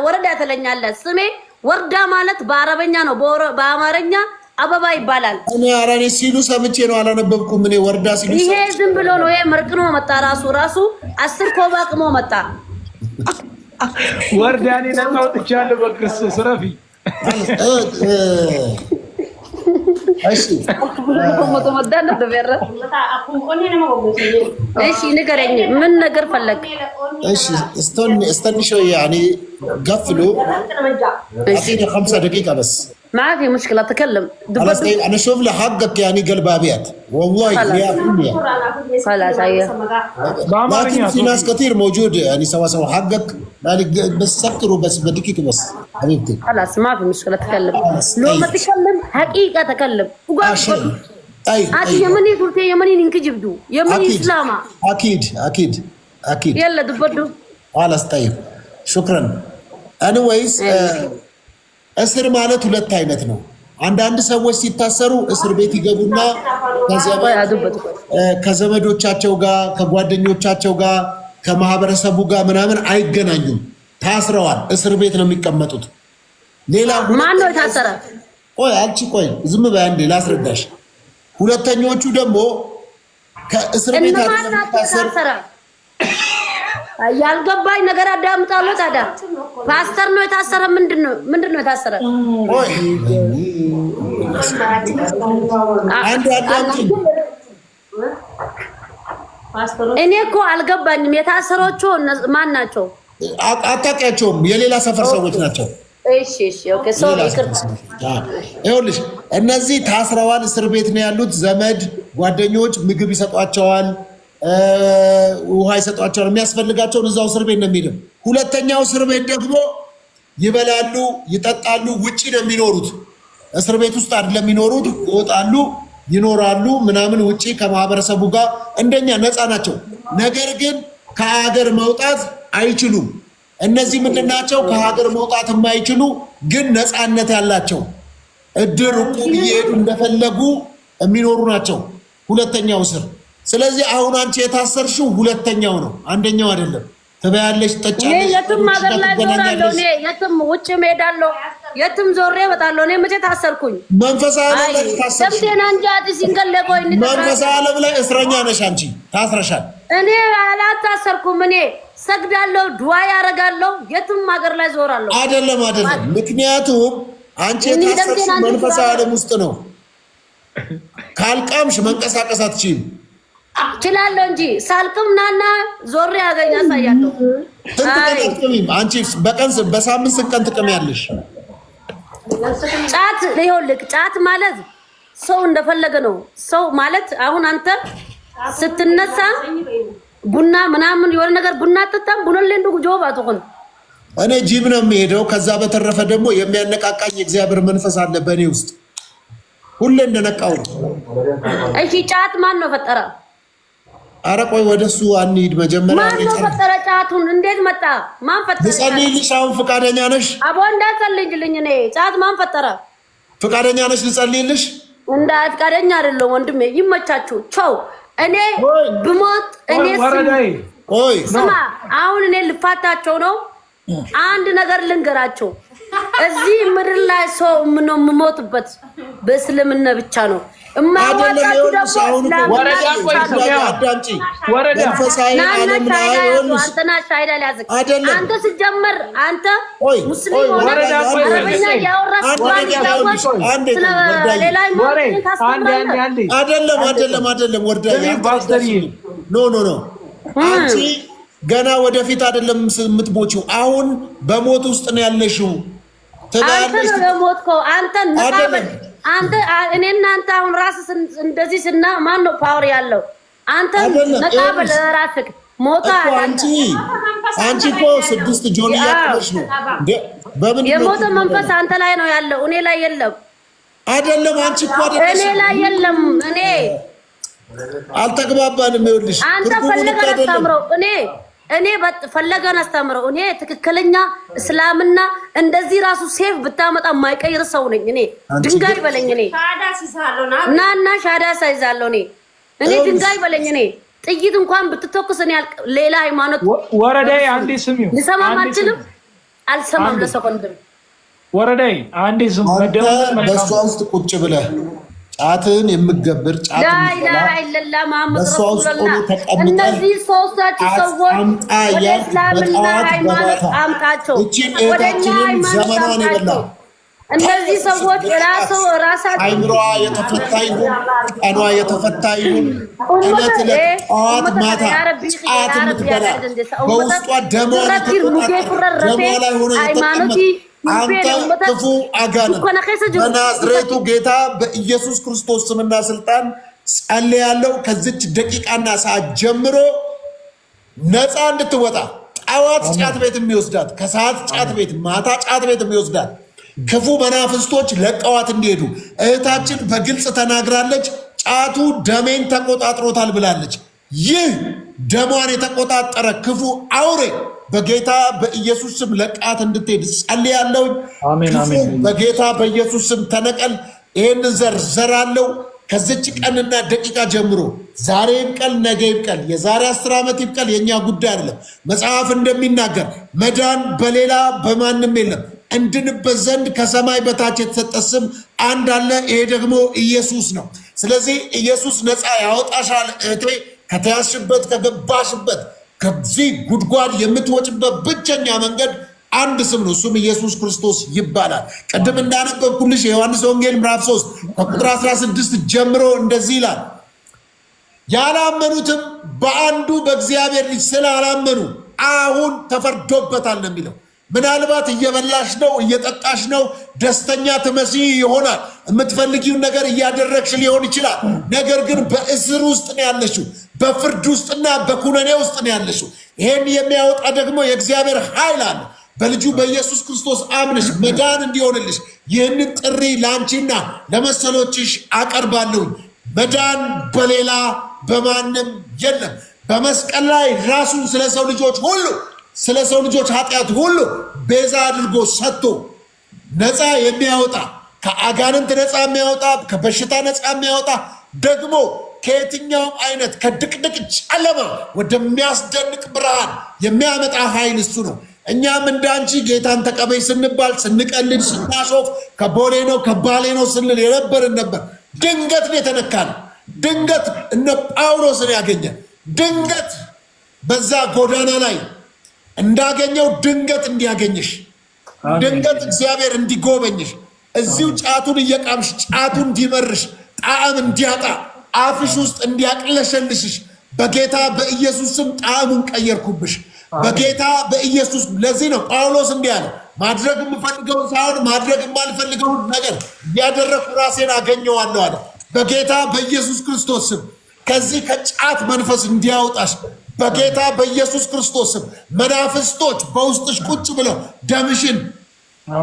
ወረዳ ትለኛለህ? ስሜ ወርዳ ማለት በአረበኛ ነው፣ በአማርኛ አበባ ይባላል። እኔ አራኔ ሲሉ ሰምቼ ነው አላነበብኩም። እኔ ወርዳ ሲሉ ይሄ ዝም ብሎ ነው። ይሄ መርቅኖ መጣ ራሱ 10 ኮባ ቅሞ መጣ። ወርዳኔ ለማውጥቻለሁ በክርስቶስ ረፊ እሺ እሺ ንገረኝ፣ ምን ነገር ፈለግ? እሺ استني شويه يعني قفلوا اعطيني 5 دقيقه بس ما في مشكله تكلم خلاص. انا اشوف لي حقك يعني قلب ابيض والله 100% خلاص ايوه لكن في ناس كثير موجود يعني سوا حقك يعني بس سكروا بس بدقيقه بس حبيبتي خلاص ما في مشكله تكلم لو ما تكلم حقيقه تكلم اي يمني قلت يمني نكجبدو يمني اسلاما اكيد يلا دبدو خلاص طيب شكرا anyways እስር ማለት ሁለት አይነት ነው። አንዳንድ ሰዎች ሲታሰሩ እስር ቤት ይገቡና ከዘመዶቻቸው ጋር ከጓደኞቻቸው ጋር ከማህበረሰቡ ጋር ምናምን አይገናኙም። ታስረዋል፣ እስር ቤት ነው የሚቀመጡት። ሌላ ማን ነው የታሰረ? ቆይ ዝም በይ አንዴ ላስረዳሽ። ሁለተኞቹ ደግሞ ከእስር ቤት ታሰረ ያልገባኝ ነገር አዳምጣለሁ። ታዲያ ፓስተር ነው የታሰረ? ምንድነው የታሰረ? እኔ እኮ አልገባኝም። የታሰሮቹ ማን ናቸው? አታውቂያቸውም? የሌላ ሰፈር ሰዎች ናቸው። እሺ ኦኬ ሶሪ ይኸውልሽ እነዚህ ታስረዋል፣ እስር ቤት ነው ያሉት። ዘመድ ጓደኞች ምግብ ይሰጧቸዋል፣ ውሃ ይሰጧቸዋል። የሚያስፈልጋቸውን እዛው እስር ቤት ነው የሚለው። ሁለተኛው እስር ቤት ደግሞ ይበላሉ፣ ይጠጣሉ፣ ውጪ ነው የሚኖሩት። እስር ቤት ውስጥ አይደለም የሚኖሩት፣ ይወጣሉ፣ ይኖራሉ ምናምን ውጪ ከማህበረሰቡ ጋር እንደኛ ነፃ ናቸው። ነገር ግን ከሀገር መውጣት አይችሉም። እነዚህ ምንድናቸው? ከሀገር መውጣት የማይችሉ ግን ነፃነት ያላቸው እድር እቁብ እየሄዱ እንደፈለጉ የሚኖሩ ናቸው። ሁለተኛው እስር። ስለዚህ አሁን አንቺ የታሰርሽው ሁለተኛው ነው፣ አንደኛው አይደለም። ትበያለሽ፣ ትጠጫለሽ። የትም ሀገር ላይ ዞራለሁ እኔ፣ የትም ውጭ እሄዳለሁ፣ የትም ዞሬ እወጣለሁ። እኔ መቼ ታሰርኩኝ? መንፈሳዊ ዓለም ላይ ታሰርሽ። መንፈሳዊ ዓለም ላይ እስረኛ ነሽ አንቺ፣ ታስረሻል። እኔ አላታሰርኩም። እኔ ሰግዳለሁ፣ ዱዓ ያደርጋለሁ፣ የትም ሀገር ላይ ዞራለሁ። አይደለም ምክንያቱም አንቺ የታሰርሽ መንፈሳዊ ዓለም ውስጥ ነው። ካልቃምሽ መንቀሳቀስ አትችይም። እችላለሁ እንጂ ሳልቅም ናና ዞሬ ያገኝ አሳያለሁ። አንቺ በቀን በሳምንት ስንት ቀን ትቅሚያለሽ? ጫት ይኸውልህ፣ ጫት ማለት ሰው እንደፈለገ ነው። ሰው ማለት አሁን አንተ ስትነሳ ቡና ምናምን የሆነ ነገር ቡና አትጠጣም? ቡና ለንዱ ጆባ ተቆን እኔ ጂም ነው የሚሄደው። ከዛ በተረፈ ደግሞ የሚያነቃቃኝ እግዚአብሔር መንፈስ አለ በእኔ ውስጥ ሁሌ እንደነቃው። እሺ ጫት ማን ነው ፈጠረ? ኧረ ቆይ ወደሱ አንሂድ። መጀመሪያ ማን ነው ፈጠረ ጫቱን? እንዴት መጣ? ማን ፈጠረ? ልጸልይልሽ? አሁን ፈቃደኛ ነሽ? አቦ እንዳትጸልይልኝ። እኔ ጫት ማን ፈጠረ? ፈቃደኛ ነሽ ልጸልይልሽ? ፈቃደኛ አይደለም ወንድሜ። ይመቻችሁ። ቻው። እኔ ብሞት እኔ ስማ፣ አሁን እኔ ልፋታቸው ነው። አንድ ነገር ልንገራቸው። እዚህ ምድር ላይ ሰው ምነው የምሞትበት በእስልምና ብቻ ነው። እማዋጣችሁ ደግሞ አንተ ሲጀመር አንተ ሙስሊም ሆነ አረበኛ ያወራህ አይደለም ወርዳ ኖ አንቺ ገና ወደፊት አይደለም የምትሞቺው፣ አሁን በሞት ውስጥ ነው ያለሽው። አንተ ነው የሞትከው። አንተ እኔ እናንተ አሁን ራስህ እንደዚህ ስና ማን ነው ፓወር ያለው? አንተ መቃበል ራስህ ሞታ አንቺ እኮ 6 ጆን ያቀመሽ ነው። በምን የሞተ መንፈስ አንተ ላይ ነው ያለው፣ እኔ ላይ የለም። አይደለም አንቺ እኮ አይደለም እኔ ላይ የለም። እኔ አልተግባባንም። ይኸውልሽ አንተ ፈለገን አስተምረው፣ እኔ ፈለገን አስተምረው። እኔ ትክክለኛ እስላምና እንደዚህ ራሱ ሴፍ ብታመጣ የማይቀይር ሰው ነኝ። እኔ ድንጋይ በለኝ። እኔ ናና ሻዳ ሳይዛለሁ። እኔ ድንጋይ በለኝ። እኔ ጥይት እንኳን ብትተኩስ እኔ ሌላ ሃይማኖት ወረዳይ አንዴ ስሚው ልሰማም አልችልም። አልሰማም ለሰኮንድም ወረዳይ አንዴ ስም መደመጥ በሷ ውስጥ ቁጭ ብለህ ጫትን የምትገብር ጫት እነዚህ ሶስታችሁ ሰዎች ወደ እስላምና ሃይማኖት አምጣቸው፣ ወደ እኛ ሃይማኖት አምጣቸው። እነዚህ ሰዎች ራሳቸው አይምሯ የተፈታ ይሁን፣ ቀኗ የተፈታ ይሁን። ዕለት ዕለት ጠዋት ማታ ጫት የምትበላ በውስጧ ደሟ ላይ ሆኖ የተቀመጠ አንተ ክፉ አጋንንት በናዝሬቱ ጌታ በኢየሱስ ክርስቶስ ስምና ስልጣን ጸልያለሁ። ከዚች ደቂቃና ሰዓት ጀምሮ ነፃ እንድትወጣ ጠዋት ጫት ቤት የሚወስዳት፣ ከሰዓት ጫት ቤት፣ ማታ ጫት ቤት የሚወስዳት ክፉ መናፍስቶች ለቀዋት እንዲሄዱ እህታችን በግልጽ ተናግራለች። ጫቱ ደሜን ተቆጣጥሮታል ብላለች። ይህ ደሟን የተቆጣጠረ ክፉ አውሬ በጌታ በኢየሱስ ስም ለቃት እንድትሄድ ጸልያለሁ። በጌታ በኢየሱስ ስም ተነቀል። ይህን ዘራለው ከዚች ቀንና ደቂቃ ጀምሮ ዛሬ ይብቀል፣ ነገ ይብቀል፣ የዛሬ 10 ዓመት ይብቀል፣ የኛ ጉዳይ አይደለም። መጽሐፍ እንደሚናገር መዳን በሌላ በማንም የለም። እንድንበት ዘንድ ከሰማይ በታች የተሰጠ ስም አንድ አለ፣ ይሄ ደግሞ ኢየሱስ ነው። ስለዚህ ኢየሱስ ነፃ ያወጣሻል እህቴ። ከተያዝሽበት ከገባሽበት ከዚህ ጉድጓድ የምትወጭበት ብቸኛ መንገድ አንድ ስም ነው፣ እሱም ኢየሱስ ክርስቶስ ይባላል። ቅድም እንዳነበብኩልሽ የዮሐንስ ወንጌል ምዕራፍ 3 ከቁጥር 16 ጀምሮ እንደዚህ ይላል፣ ያላመኑትም በአንዱ በእግዚአብሔር ልጅ ስላላመኑ አሁን ተፈርዶበታል ነው የሚለው። ምናልባት እየበላሽ ነው፣ እየጠጣሽ ነው፣ ደስተኛ ትመስይ ይሆናል። የምትፈልጊውን ነገር እያደረግሽ ሊሆን ይችላል። ነገር ግን በእስር ውስጥ ነው ያለሽው፣ በፍርድ ውስጥና በኩነኔ ውስጥ ነው ያለሽው። ይሄን የሚያወጣ ደግሞ የእግዚአብሔር ኃይል አለ። በልጁ በኢየሱስ ክርስቶስ አምነሽ መዳን እንዲሆንልሽ ይህንን ጥሪ ለአንቺና ለመሰሎችሽ አቀርባለሁኝ። መዳን በሌላ በማንም የለም። በመስቀል ላይ ራሱን ስለ ሰው ልጆች ሁሉ ስለ ሰው ልጆች ኃጢአት ሁሉ ቤዛ አድርጎ ሰጥቶ ነፃ የሚያወጣ ከአጋንንት ነፃ የሚያወጣ ከበሽታ ነፃ የሚያወጣ ደግሞ ከየትኛውም አይነት ከድቅድቅ ጨለማ ወደሚያስደንቅ ብርሃን የሚያመጣ ኃይል እሱ ነው። እኛም እንዳንቺ ጌታን ተቀበይ ስንባል ስንቀልድ፣ ስናሾፍ ከቦሌ ነው ከባሌ ነው ስንል የነበርን ነበር። ድንገት ነው የተነካነው። ድንገት እነ ጳውሎስን ያገኘ ድንገት በዛ ጎዳና ላይ እንዳገኘው ድንገት እንዲያገኝሽ፣ ድንገት እግዚአብሔር እንዲጎበኝሽ፣ እዚሁ ጫቱን እየቃምሽ ጫቱ እንዲመርሽ፣ ጣዕም እንዲያጣ፣ አፍሽ ውስጥ እንዲያቅለሸልሽሽ በጌታ በኢየሱስ ስም ጣዕሙን ቀየርኩብሽ በጌታ በኢየሱስ። ለዚህ ነው ጳውሎስ እንዲህ አለ፣ ማድረግ የምፈልገውን ሳይሆን ማድረግ የማልፈልገውን ነገር እያደረግኩ ራሴን አገኘዋለሁ አለ። በጌታ በኢየሱስ ክርስቶስ ስም ከዚህ ከጫት መንፈስ እንዲያወጣሽ በጌታ በኢየሱስ ክርስቶስ ስም መናፍስቶች በውስጥሽ ቁጭ ብለው ደምሽን፣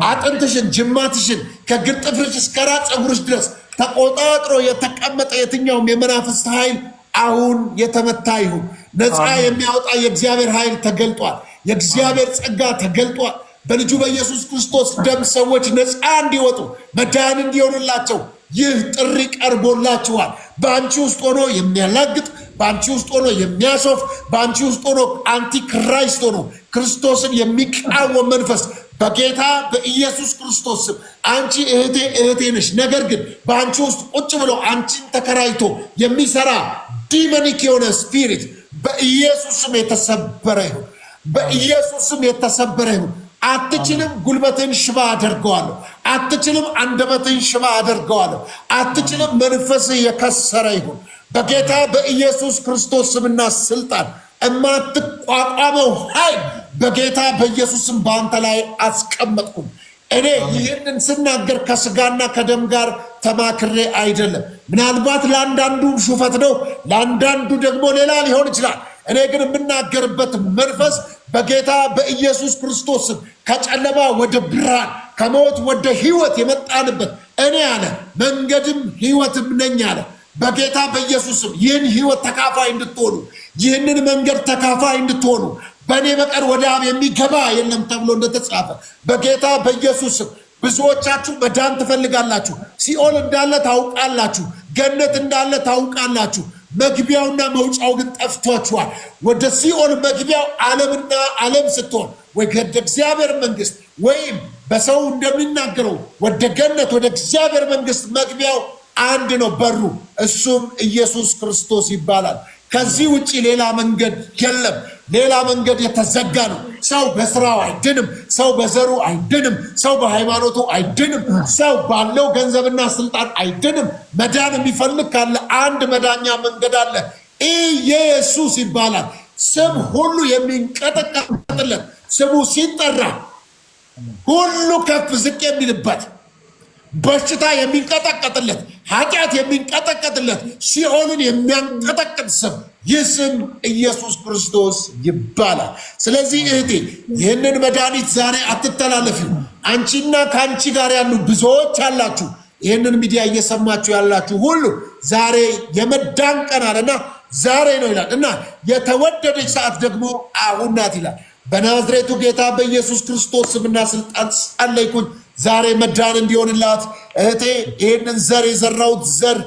አጥንትሽን፣ ጅማትሽን ከግር ጥፍርሽ እስከ ራስ ፀጉርሽ ድረስ ተቆጣጥሮ የተቀመጠ የትኛውም የመናፍስት ኃይል አሁን የተመታ ይሁን። ነፃ የሚያወጣ የእግዚአብሔር ኃይል ተገልጧል። የእግዚአብሔር ጸጋ ተገልጧል። በልጁ በኢየሱስ ክርስቶስ ደም ሰዎች ነፃ እንዲወጡ መዳን እንዲሆንላቸው ይህ ጥሪ ቀርቦላችኋል። በአንቺ ውስጥ ሆኖ የሚያላግጥ፣ በአንቺ ውስጥ ሆኖ የሚያሾፍ፣ በአንቺ ውስጥ ሆኖ አንቲክራይስት ሆኖ ክርስቶስን የሚቃወም መንፈስ በጌታ በኢየሱስ ክርስቶስ ስም አንቺ እህቴ ነሽ። ነገር ግን በአንቺ ውስጥ ቁጭ ብሎ አንቺን ተከራይቶ የሚሰራ ዲሞኒክ የሆነ ስፒሪት በኢየሱስ ስም የተሰበረ ይሁን። በኢየሱስ ስም የተሰበረ ይሁን። አትችልም፣ ጉልበትን ሽባ አደርገዋለሁ። አትችልም፣ አንደበትን ሽባ አደርገዋለሁ። አትችልም፣ መንፈስ የከሰረ ይሁን። በጌታ በኢየሱስ ክርስቶስ ስምና ስልጣን እማትቋቋመው ኃይል በጌታ በኢየሱስ ስም በአንተ ላይ አስቀመጥኩም። እኔ ይህንን ስናገር ከስጋና ከደም ጋር ተማክሬ አይደለም። ምናልባት ለአንዳንዱ ሹፈት ነው፣ ለአንዳንዱ ደግሞ ሌላ ሊሆን ይችላል። እኔ ግን የምናገርበት መንፈስ በጌታ በኢየሱስ ክርስቶስ ከጨለማ ወደ ብርሃን ከሞት ወደ ሕይወት የመጣንበት እኔ አለ መንገድም ሕይወትም ነኝ አለ። በጌታ በኢየሱስም ይህን ሕይወት ተካፋይ እንድትሆኑ ይህንን መንገድ ተካፋይ እንድትሆኑ በእኔ በቀር ወደ አብ የሚገባ የለም ተብሎ እንደተጻፈ በጌታ በኢየሱስም ብዙዎቻችሁ መዳን ትፈልጋላችሁ። ሲኦል እንዳለ ታውቃላችሁ። ገነት እንዳለ ታውቃላችሁ። መግቢያውና መውጫው ግን ጠፍቷችኋል። ወደ ሲኦል መግቢያው ዓለምና ዓለም ስትሆን ወደ እግዚአብሔር መንግስት ወይም በሰው እንደሚናገረው ወደ ገነት ወደ እግዚአብሔር መንግስት መግቢያው አንድ ነው በሩ፣ እሱም ኢየሱስ ክርስቶስ ይባላል። ከዚህ ውጪ ሌላ መንገድ የለም። ሌላ መንገድ የተዘጋ ነው። ሰው በስራው አይድንም። ሰው በዘሩ አይድንም። ሰው በሃይማኖቱ አይድንም። ሰው ባለው ገንዘብና ስልጣን አይድንም። መዳን የሚፈልግ ካለ አንድ መዳኛ መንገድ አለ፣ ኢየሱስ ይባላል። ስም ሁሉ የሚንቀጠቀጥለት፣ ስሙ ሲጠራ ሁሉ ከፍ ዝቅ የሚልበት፣ በሽታ የሚንቀጠቀጥለት፣ ኃጢአት የሚንቀጠቀጥለት፣ ሲኦልን የሚያንቀጠቅጥ ስም ይህ ስም ኢየሱስ ክርስቶስ ይባላል። ስለዚህ እህቴ ይህንን መድኃኒት ዛሬ አትተላለፊው። አንቺና ከአንቺ ጋር ያሉ ብዙዎች አላችሁ፣ ይህንን ሚዲያ እየሰማችሁ ያላችሁ ሁሉ ዛሬ የመዳን ቀን አለና ዛሬ ነው ይላል እና የተወደደች ሰዓት ደግሞ አሁን ናት ይላል። በናዝሬቱ ጌታ በኢየሱስ ክርስቶስ ስምና ስልጣን ጸለይኩኝ። ዛሬ መዳን እንዲሆንላት እህቴ ይህንን ዘር የዘራሁት ዘር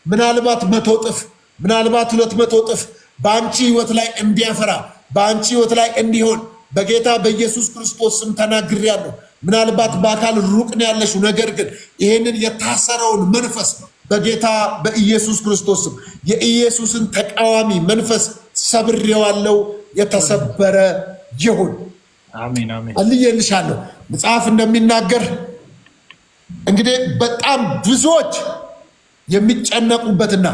ምናልባት 100 እጥፍ ምናልባት 200 እጥፍ በአንቺ ህይወት ላይ እንዲያፈራ በአንቺ ህይወት ላይ እንዲሆን በጌታ በኢየሱስ ክርስቶስ ስም ተናግሬያለሁ። ምናልባት በአካል ሩቅ ነው ያለሽው፣ ነገር ግን ይህንን የታሰረውን መንፈስ በጌታ በኢየሱስ ክርስቶስ ስም የኢየሱስን ተቃዋሚ መንፈስ ሰብሬዋለሁ። የተሰበረ ይሁን። አሜን አሜን። አልየልሻለሁ። መጽሐፍ እንደሚናገር እንግዲህ በጣም ብዙዎች የሚጨነቁበትና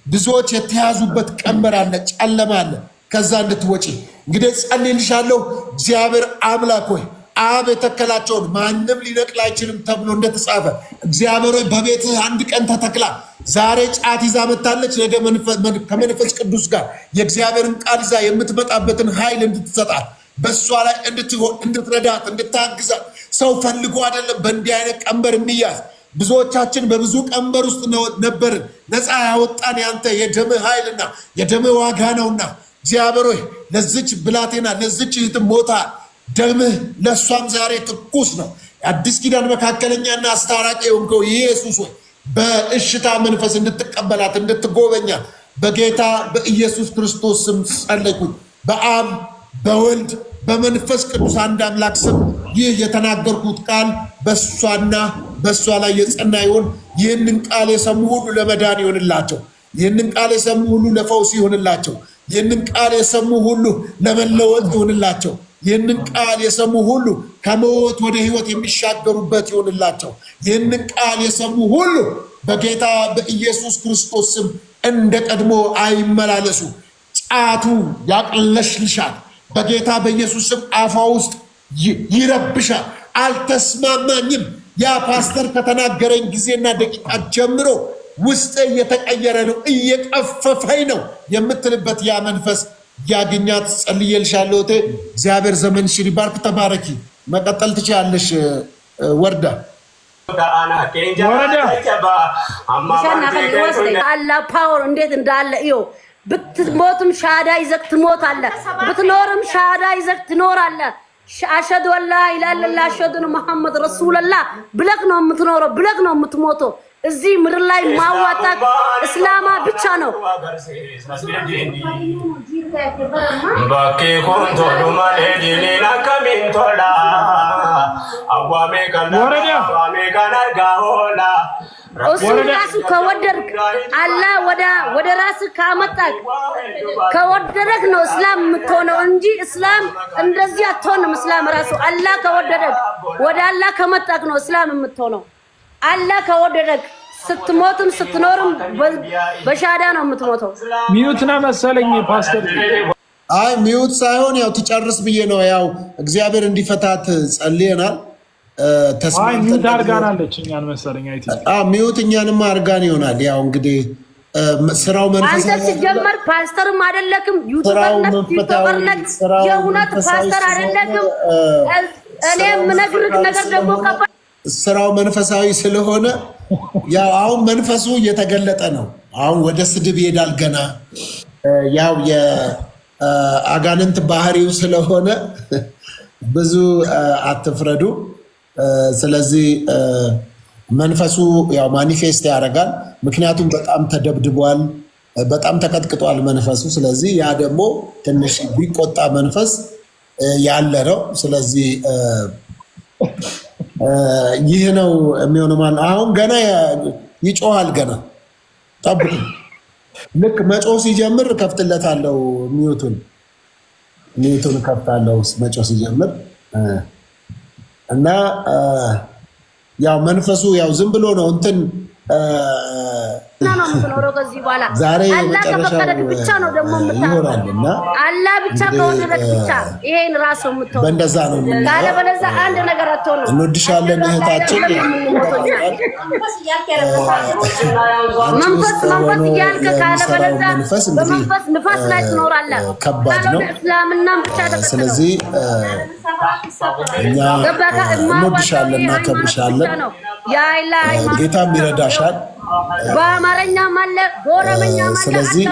ብዙዎች የተያዙበት ቀንበር አለ፣ ጨለማ አለ። ከዛ እንድትወጪ እንግዲህ ጸልይልሻለሁ። እግዚአብሔር አምላክ ሆይ አብ የተከላቸውን ማንም ሊነቅል አይችልም ተብሎ እንደተጻፈ እግዚአብሔር ሆይ በቤትህ አንድ ቀን ተተክላ ዛሬ ጫት ይዛ መታለች። ነገ ከመንፈስ ቅዱስ ጋር የእግዚአብሔርን ቃል ይዛ የምትመጣበትን ኃይል እንድትሰጣት በእሷ ላይ እንድትሆን እንድትረዳት እንድታግዛት። ሰው ፈልጎ አይደለም በእንዲህ አይነት ቀንበር የሚያዝ ብዙዎቻችን በብዙ ቀንበር ውስጥ ነበርን። ነፃ ያወጣን ያንተ የደምህ ኃይልና የደምህ ዋጋ ነውና እግዚአብሔር ሆይ ለዚች ብላቴና ለዚች እህት ሞታ ደምህ ለእሷም ዛሬ ትኩስ ነው። የአዲስ ኪዳን መካከለኛና አስታራቂ የሆንከው ኢየሱስ ሆይ በእሽታ መንፈስ እንድትቀበላት እንድትጎበኛት በጌታ በኢየሱስ ክርስቶስ ስም ጸለይኩኝ። በአብ በወልድ በመንፈስ ቅዱስ አንድ አምላክ ስም ይህ የተናገርኩት ቃል በእሷና በእሷ ላይ የጸና ይሁን። ይህንን ቃል የሰሙ ሁሉ ለመዳን ይሆንላቸው። ይህንን ቃል የሰሙ ሁሉ ለፈውስ ይሆንላቸው። ይህንን ቃል የሰሙ ሁሉ ለመለወጥ ይሆንላቸው። ይህንን ቃል የሰሙ ሁሉ ከሞት ወደ ሕይወት የሚሻገሩበት ይሆንላቸው። ይህንን ቃል የሰሙ ሁሉ በጌታ በኢየሱስ ክርስቶስ ስም እንደ ቀድሞ አይመላለሱ። ጫቱ ያቅለሽልሻል። በጌታ በኢየሱስ ስም አፏ ውስጥ ይረብሻል። አልተስማማኝም፣ ያ ፓስተር ከተናገረኝ ጊዜና ደቂቃ ጀምሮ ውስጥ እየተቀየረ ነው፣ እየቀፈፈኝ ነው የምትልበት ያ መንፈስ ያገኛት። ጸልዬልሻለሁ። እግዚአብሔር ዘመንሽን ይባርክ። ተባረኪ። መቀጠል ትችያለሽ። ወርዳ አላ ፓወር እንዴት እንዳለ እዩ። ብትሞትም ሻዳ ይዘህ ትሞታለህ ብትኖርም ሻዳ ይዘህ ትኖራለህ አሽሀዱ አን ላ ኢላሀ ኢለላህ አሽሀዱ አነ ሙሐመድ ረሱሉላህ ብለህ ነው የምትኖረው ብለህ ነው የምትሞተው እዚህ ምድር ላይ ማዋጣት እስላማ ብቻ ነው ባኬ ኮንቶ ዱማኔ ዲኒና ከሚንቶላ አዋሜ ከናርጋሆላ እሱ ራሱ ከወደድክ አላህ ወደ ራስህ ካመጣክ ከወደደክ ነው እስላም የምትሆነው እንጂ እስላም እንደዚህ አትሆንም እስላም ራሱ አላህ ከወደደክ ወደ አላህ ከመጣክ ነው እስላም የምትሆነው አላህ ከወደደክ ስትሞትም ስትኖርም በሻዳ ነው የምትሞተው ሚዩትና መሰለኝ ፓስተር አይ ሚዩት ሳይሆን ያው ትጨርስ ብዬ ነው ያው እግዚአብሔር እንዲፈታት ጸልየናል ተስማምተን ሚዩት አርጋናለች እኛን መሰለኝ አይቲ ሚዩት እኛንም አርጋን ይሆናል ያው እንግዲህ ስራው መንፈስ አንተ ሲጀመር ፓስተርም አይደለክም ዩቲዩበር ነክ የእውነት ፓስተር አይደለክም እኔ የምነግርህ ነገር ደግሞ ስራው መንፈሳዊ ስለሆነ ያው አሁን መንፈሱ እየተገለጠ ነው አሁን ወደ ስድብ ይሄዳል ገና ያው የአጋንንት ባህሪው ስለሆነ ብዙ አትፍረዱ ስለዚህ መንፈሱ ያው ማኒፌስት ያደርጋል ምክንያቱም በጣም ተደብድቧል በጣም ተቀጥቅጧል መንፈሱ ስለዚህ ያ ደግሞ ትንሽ ቢቆጣ መንፈስ ያለ ነው ስለዚህ ይህ ነው የሚሆነው ማለት አሁን ገና ይጮሃል ገና ጠብቁ ልክ መጮህ ሲጀምር ከፍትለታለሁ ሚዩቱን ከፍታለሁ መጮህ ሲጀምር እና ያው መንፈሱ ያው ዝም ብሎ ነው እንትን ነው የምትኖረው ከዚህ በኋላ ዛሬ አላህ ከፈቀደክ ብቻ ነው ደግሞ ይሆናልና አላህ ብቻ ከወደደክ ብቻ ይሄን ራሱ የምትሆነው በእንደዛ ነው ካለ በለዛ አንድ ነገር አትሆንም እንወድሻለን እህታችን መንፈስ እያልክ ካለ በለዛ በመንፈስ ንፋስ ላይ ትኖራለህ ከባድ ነው እስላምና ብቻ ተከተለው ስለዚህ እኛ እንወድሻለን እናከብርሻለን ጌታም ይረዳሻል በአማርኛም አለ በኦሮምኛም አለ ስለዚህ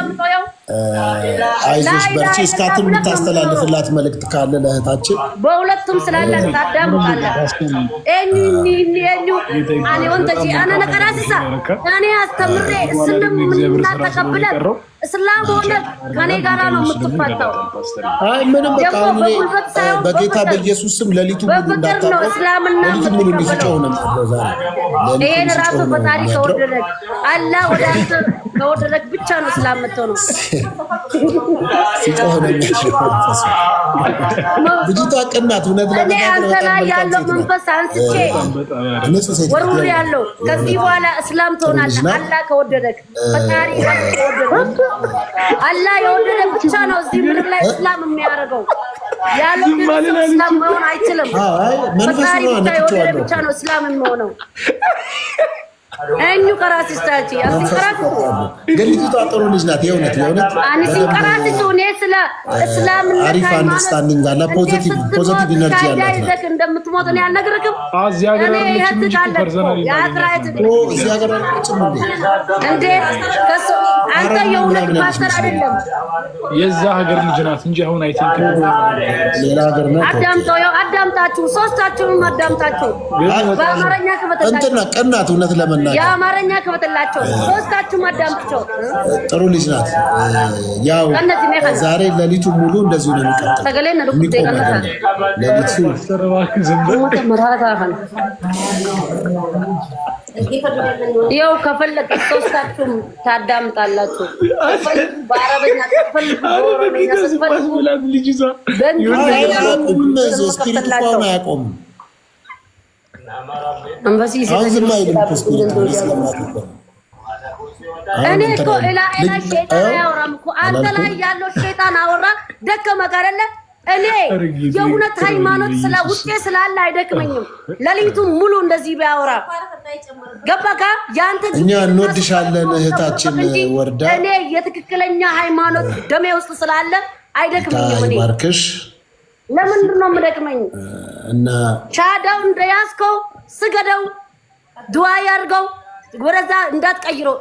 አይዞሽ በርቺ እስካትም የምታስተላልፍላት መልእክት ካለ ለእህታችን በሁለቱም ስላለ ታዳምጣለህ እኔ ወንተጂ አና ነቀራሲሳ እኔ አስተምሬ እስልምና ተቀብለህ እስላም ሆነ ከኔ ጋራ ነው የምትፋታው አይ ምንም በቃ በጌታ በኢየሱስ ስም ለሊቱ ሙሉ እንዳታውቀው ለሊቱ ሙሉ እንዲጮህ ነው ይሄን ራሱ ፈጣሪ ከወደደክ አላህ ወደ አንተ ከወደደክ ብቻ ነው እስላም የምትሆነው ሲጮህ ነው የሚያሸፈው ልጅቷ ቀናት እውነት ለመናገር በጣም ያለው መንፈስ አንስቼ ወሩሪ ያለው ከዚህ በኋላ እስላም ትሆናለህ አላህ ከወደደክ ፈጣሪ ከወደደክ አላህ የወደደ ብቻ ነው እዚህ ምድር ላይ እስላም የሚያደርገው ያለው እስላም መሆን አይችልም መንፈስ ነው አንተቻለሁ ብቻ ነው እስላም የሚሆነው እኙ ቀራሲስታቺ አስቀራቱ ገሊቱ ጥሩ ልጅ ናት የእውነት አንሲ ቀራሲሱ ነው ስለ እስላምና አሪፍ አንደርስታንዲንግ አለ ፖዚቲቭ ኢነርጂ ያላት ነው እንደምትሞት ነው ያልነገርክም እዚህ ሀገር ልጅ ልጅ ፐርሰናሊ እዚህ ሀገር እንዴ ከሱ አንተ የእውነት ፓስተር አይደለም የዛ ሀገር ልጅ ናት እንጂ አሁን አይ ቲንክ ሌላ ሀገር ነው አዳምጣችሁ ሶስታችሁም አዳምጣችሁ በአማርኛ ከፈተላችሁ እንትና ቀናት እውነት ለመናገር የአማርኛ ከፈተላችሁ ሶስታችሁም አዳምጣችሁ ጥሩ ልጅ ናት ያው ዛሬ ለሊቱ ሙሉ እንደዚህ ነው የሚቀጥለው ተገለና ዱቁ ደቀናታ ለሊቱ ሰርባክ ዝምብ መራታ ካን ያው ከፈለክ ሶስታችሁም ታዳምጣላችሁ በአረበኛ ከፈለክ በኦሮምኛ ከፈለክ ልጅዛ ስፒሪት ቋም አያቆም አንበሲ እኔ እኮ ኢላ ሸይጣን አያወራም እኮ አንተ ላይ ያለው ሸይጣን አወራ ደከመህ አይደለ እኔ የእውነት ሃይማኖት ስለ ውስጤ ስላለ አይደክመኝም ለሊቱን ሙሉ እንደዚህ ቢያወራ ገባካ ያንተ እኛ እንወድሻለን እህታችን ወርዳ እኔ የትክክለኛ ሃይማኖት ደሜ ውስጥ ስላለ አይደክመኝም እኔ ማርክሽ ለምንድን ነው የምደክመኝ እና ሻዳው እንደያዝከው ስገደው ዱዓ ያርገው ወረዛ እንዳትቀይረው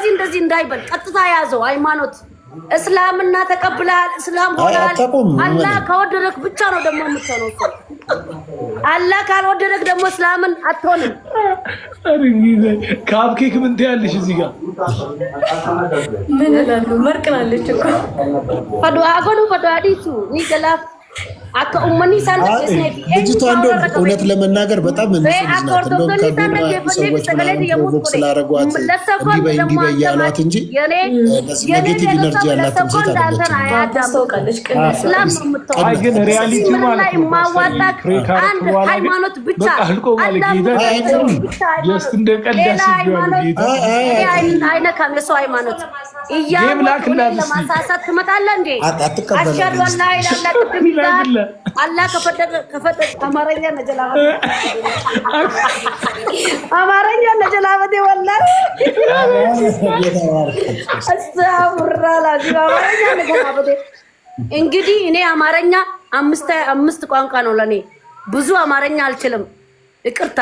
እንደዚህ እንዳይበል ቀጥታ ያዘው ሃይማኖት እስላምና ተቀብለሃል እስላም ሆናል አላህ ከወደደክ ብቻ ነው ደግሞ የምትሆነው አላህ ካልወደደክ ደግሞ እስላምን አትሆንም ካፕኬክ ምን ትያለሽ እዚህ ጋር ምን እላለሁ መርቅናለች እኮ ፈዱአ ጎኑ ፈዱአዲቱ ንገላፍ አከ ኡመኒ ሳንደስ ነፊ ልጅቷ እንደው እውነት ለመናገር በጣም እንስልናት እንደው ሰዎች ምናምን ፕሮቮክ ስላረጓት እንዲህ በይ ያሏት እንጂ እንደዚህ ኔጌቲቭ ኢነርጂ ያላትን ሴት አይደለችም። አይ ግን ሪያሊቲ ማለት ነው ማዋጣት አንድ ሃይማኖት ብቻ ጀስት እንደ ቀልድ አይነካም የሰው ሃይማኖት ማሳሳት ትመጣለህ እንዴ አሽሀዱ አን ላ ኢላሀ ኢለላህ አላህ ከፈቀደ አማርኛ ነጀላበቴ ወላሂ እንግዲህ እኔ አማርኛ አምስት ቋንቋ ነው ለኔ ብዙ አማርኛ አልችልም ይቅርታ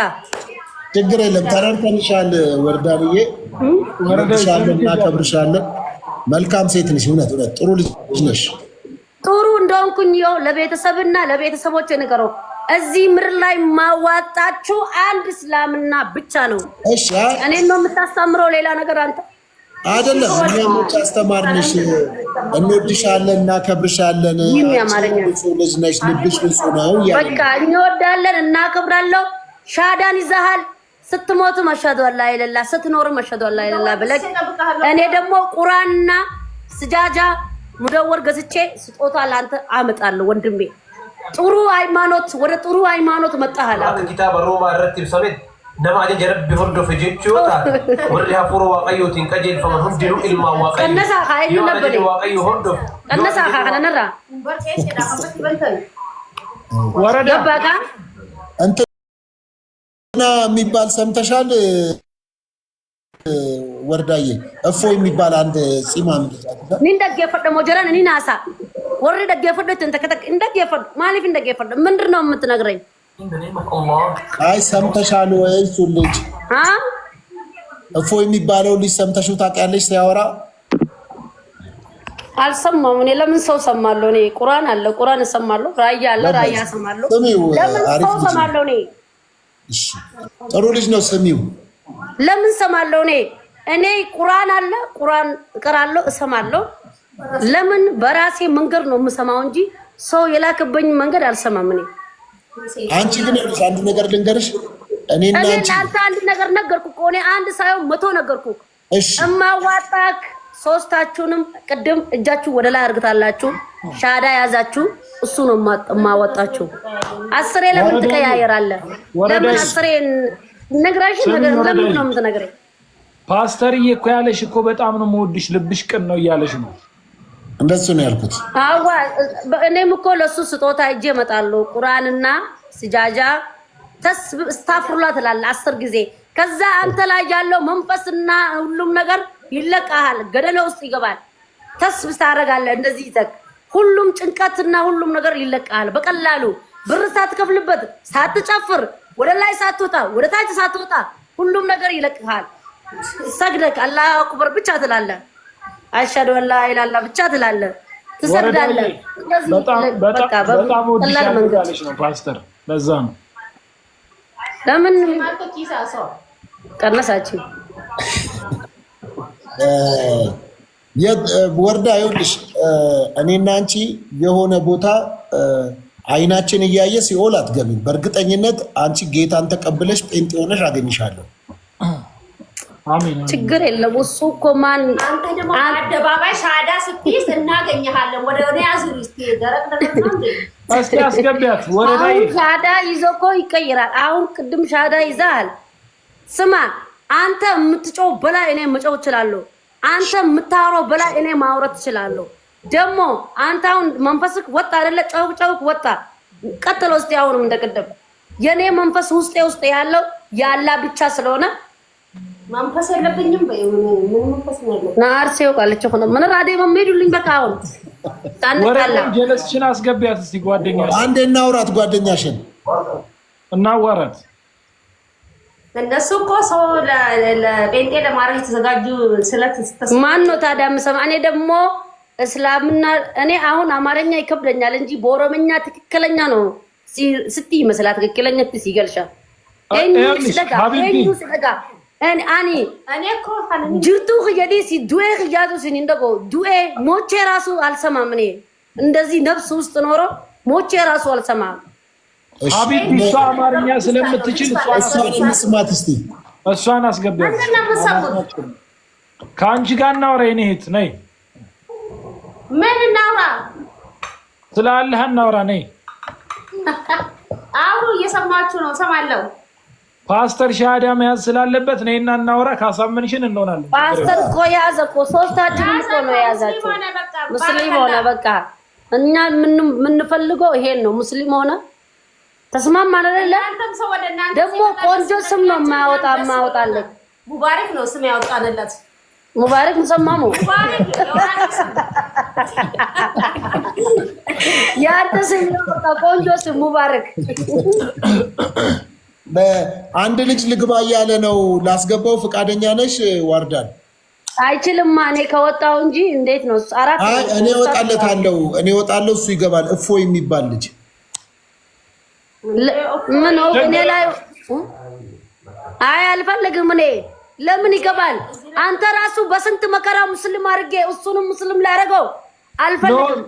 ችግር የለም ተረድተንሻል ወርዳንዬ ወርደሻለን እናከብርሻለን መልካም ሴት ነሽ እውነት ጥሩ ልጅ ነሽ ጥሩ እንደሆንኩኝ ይኸው ለቤተሰብና ለቤተሰቦች ንገረው እዚህ ምድር ላይ ማዋጣችሁ አንድ እስላምና ብቻ ነው እሺ እኔ ነው የምታስተምረው ሌላ ነገር አንተ አይደለም እኛም አስተማርንሽ እንወድሻለን እናከብርሻለን ልጅ ነሽ ልብሽ ንጹህ ነው በቃ እንወዳለን እናከብራለሁ ሻዳን ይዘሃል ስትሞቱ መሸዱ አላ ኢላላ ስትኖር መሸዱ አላ ኢላላ ብለህ እኔ ደግሞ ቁርአንና ስጃጃ ሙደወር ገዝቼ ስጦታ ላንተ አመጣለሁ ወንድሜ ጥሩ ሃይማኖት ወደ ጥሩ ሃይማኖት መጣሃል ኪታብ ሮማ ረትብ ሰበት ነማጀ ጀረብ ሆንዶ ፈጀቹታ ወሪ ሀፉሩ ዋቀዩቲን ቀጀል ፈመን ሁንዲሩ ኢልማ ዋቀዩ ከነሳ ሀይል ነበር ዋቀዩ ሆንዶ ከነሳ ከነራ ወረዳ ገባካ እንትና የሚባል ሰምተሻል ወርዳዬ እፎ የሚባል አንድ ጺማም እንደገፈደ ሞጀራን እኔ ናሳ ወሬ ደገፈደ ተንተከተክ እንደገፈደ ማለፍ እንደገፈደ ምንድነው የምትነግረኝ አይ ሰምተሻል ወይ እሱ ልጅ እፎ የሚባለው ልጅ ሰምተሽው ታውቂያለሽ ሲያወራ አልሰማም እኔ ለምን ሰው ሰማለሁ እኔ ቁርአን አለ ቁርአን ሰማለሁ ራያ አለ ራያ ሰማለሁ ለምን ሰው ሰማለሁ እኔ እሺ ጥሩ ልጅ ነው ስሚው ለምን ሰማለሁ እኔ ቁርአን አለ ቁርአን እቀራለሁ እሰማለሁ ለምን በራሴ መንገድ ነው የምሰማው እንጂ ሰው የላከበኝ መንገድ አልሰማም እኔ አንቺ ግን አንድ ነገር ልንገርሽ እኔና አንቺ አንድ ነገር ነገርኩ እኔ አንድ ሳይሆን 100 ነገርኩ እሺ እማዋጣክ ሶስታችሁንም ቅድም እጃችሁ ወደ ላይ አርግታላችሁ ሻዳ ያዛችሁ እሱ ነው ማወጣችሁ አስሬ ለምን ትቀያየራለህ ለምን አስሬ ነግራሽ ነገር ለምን ነው የምትነግረኝ ፓስተርዬ እኮ ያለሽ እኮ በጣም ነው የምወድሽ ልብሽ ቅን ነው እያለሽ ነው እንደሱ ነው ያልኩት አዋ እኔም እኮ ለሱ ስጦታ እጄ እመጣለሁ ቁርአንና ስጃጃ ተስታፍሩላ ትላለህ 10 ጊዜ ከዛ አንተ ላይ ያለው መንፈስና ሁሉም ነገር ይለቃሃል ገደለ ውስጥ ይገባል ተስብ ታረጋለህ እንደዚህ ይተክ ሁሉም ጭንቀትና ሁሉም ነገር ይለቃሃል በቀላሉ ብር ሳትከፍልበት ሳትጨፍር ወደ ላይ ሳትወጣ ወደ ታች ሳትወጣ ሁሉም ነገር ይለቅሃል ሰግደክ አላሁ አክበር ብቻ ትላለህ አሽሀዱ አን ላ ኢላሀ ኢላላህ ብቻ ትላለህ ትሰግዳለህ በጣም ወድሻለሽ ነው ፓስተር ለዛ ነው ለምን ቀነሳችሁ ወርዳ ይኸውልሽ እኔና አንቺ የሆነ ቦታ አይናችን እያየ ሲኦል አትገቢም በእርግጠኝነት አንቺ ጌታን ተቀብለሽ ጴንጤ ሆነሽ አገኝሻለሁ አሜን ችግር የለም እሱ እኮ ማን አንተ ደግሞ አደባባይ ሻዳ ስትይዝ እናገኘሃለን ወደ እኔ አዙሪ እስቲ ደረቅ ነው እስቲ አስገቢያት ወረዳይ ሻዳ ይዞ እኮ ይቀይራል አሁን ቅድም ሻዳ ይዛል ስማ አንተ የምትጮው በላይ እኔ መጮው እችላለሁ አንተ የምታወራው በላይ እኔ ማውራት እችላለሁ ደግሞ አንተ አሁን መንፈስክ ወጣ አይደለ ጨውቅ ወጣ ቀጥሎ እስቲ አሁንም እንደቀደም የኔ መንፈስ ውስጤ ያለው ያላ ብቻ ስለሆነ መንፈስ የለብኝም ምን መንፈስ ነው ናርሴው ቃልች ሆነ ምን ራዴ መምሄዱልኝ በቃ አሁን ታንታላ ጀለስሽን አስገቢያት እስቲ ጓደኛሽ አንዴ እናውራት ጓደኛሽን እናዋራት እነሱ እኮ ሰው ለጴንጤ ለማድረግ የተዘጋጁ ስለት ማን ነው ታዲያ የምሰማ እኔ ደግሞ እስላምና እኔ አሁን አማርኛ ይከብደኛል እንጂ በኦሮምኛ ትክክለኛ ነው ስትይ መስላ ትክክለኛ ሲገልሻ እኔ ስለጋ እኔ እኮ ጅርቱ ኸየዲ ሲዱኤ ኸያቱ ሲንደቆ ዱኤ ሞቼ ራሱ አልሰማም እኔ እንደዚህ ነፍስ ውስጥ ኖሮ ሞቼ ራሱ አልሰማም ሀቢብ እሷ አማርኛ ስለምትችል ስማት እስቲ እሷን አስገቢያት ከአንቺ ጋር እናውራ የኔ እህት ነይ ምን እናውራ ስለ አላህ እናውራ ነይ አውሩ እየሰማችሁ ነው ሰማለሁ ፓስተር ሻሃዳ መያዝ ስላለበት ነይና እናውራ ካሳመንሽን እንሆናለን ፓስተር እኮ ያዘ እኮ ሶስታችንም እኮ ነው የያዛችሁ ሙስሊም ሆነ በቃ እኛ የምንፈልገው ይሄን ነው ሙስሊም ሆነ ተስማማን አይደለ ደግሞ ቆንጆ ስም ነው ማያወጣለት ሙባረክ ነው ስም ያወጣለት ሙባረክ ሰማሙ ያንተ ስም ነው ቆንጆ ስም ሙባረክ በአንድ ልጅ ልግባ እያለ ነው ላስገባው ፈቃደኛ ነሽ ዋርዳን አይችልም እኔ ከወጣው እንጂ እንዴት ነው አራት እኔ እወጣለሁ እሱ ይገባል እፎ የሚባል ልጅ ምን ነው እኔ ላይ አልፈልግም እኔ ለምን ይገባል አንተ ራሱ በስንት መከራ ሙስሊም አድርጌ እሱንም ሙስሊም ላደርገው አልፈልግም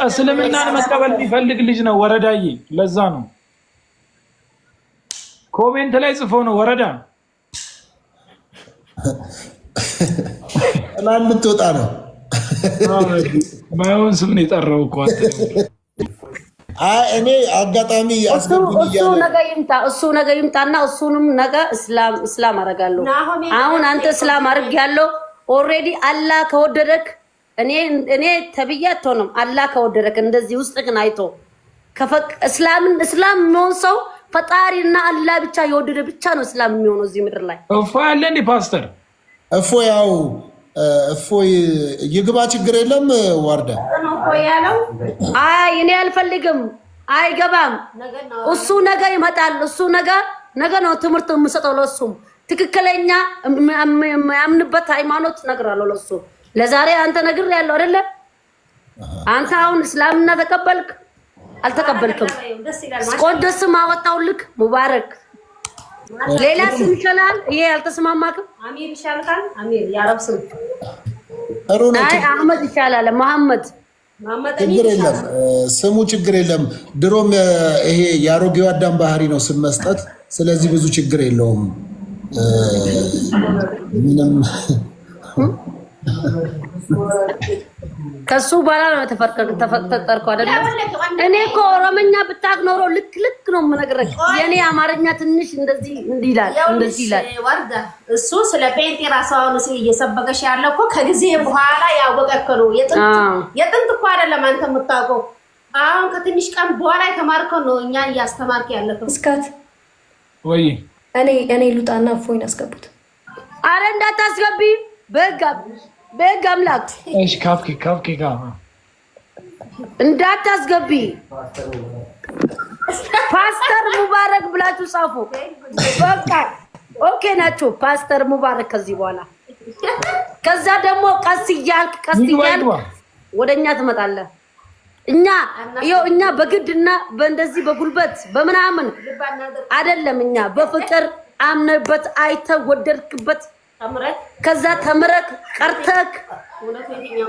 እስልምናን መቀበል የሚፈልግ ልጅ ነው ወረዳዬ ለዛ ነው ኮሜንት ላይ ጽፎ ነው ወረዳ ልትወጣ ነው ማየውን ስም ነው የጠራው እኮ እኔ አጋጣሚ አስገቡኝ እሱ ነገ ይምጣና እሱንም ነገ እስላም አደርጋለሁ አሁን አንተ እስላም አድርግ ያለው ኦልሬዲ አላህ ከወደደክ እኔ ተብያት ነው አላህ ከወደደክ እንደዚህ ውስጥ ግን አይቶ ከፈቅ እስላም ነው ሰው ፈጣሪና አላህ ብቻ የወደደ ብቻ ነው እስላም የሚሆነው እዚህ ምድር ላይ እፎ ያለ እንዴ ፓስተር እፎ ያው እፎ ይግባ ችግር የለም ዋርዳ እፎ ያለው እኔ አልፈልግም አይገባም እሱ ነገ ይመጣል እሱ ነገ ነው ትምህርት የምሰጠው ለሱም ትክክለኛ የሚያምንበት ሃይማኖት ነግራለሁ ለሱ ለዛሬ አንተ ነግር ያለው አይደለ አንተ አሁን እስላምና ተቀበልክ አልተቀበልክም ቆንጆ ስም አወጣውልክ ሙባረክ ሌላ ስም ይችላል ይሄ አልተስማማክም አሚር ይሻላል አሚር ያረብ ስም አህመድ ይሻላል መሐመድ ችግር የለም ስሙ ችግር የለም ድሮም ይሄ ያሮጌው አዳም ባህሪ ነው ስም መስጠት ስለዚህ ብዙ ችግር የለውም ምንም ከሱ በኋላ ነው ተፈጠርከው አይደል እኔ እኮ ኦሮምኛ ብታክ ኖሮ ልክ ነው የምነግርህ የኔ አማርኛ ትንሽ እንደዚህ ይላል ወርዳ እሱ ስለ ጴንጤ ራሳውን እየሰበከሽ ያለው እኮ ከጊዜ በኋላ ያወቀከ ነው የጥንት እኮ አይደለም አንተ የምታውቀው አሁን ከትንሽ ቀን በኋላ የተማርከው ነው እኛ እያስተማርክ ያለከው እስካት ወይ እኔ ሉጣና እፎይን አስገቡት አረ እንዳታስገቢ በህግ አምላክ እሺ ካፍኪ ጋር እንዳታስገቢ ፓስተር ሙባረክ ብላችሁ ጻፉ በቃ ኦኬ ናችሁ ፓስተር ሙባረክ ከዚህ በኋላ ከዛ ደግሞ ቀስ እያልክ ወደኛ ትመጣለህ እኛ በግድና በእንደዚህ በጉልበት በምናምን አይደለም እኛ በፍቅር አምነበት አይተህ ወደድክበት ከዛ ተምረክ ቀርተክ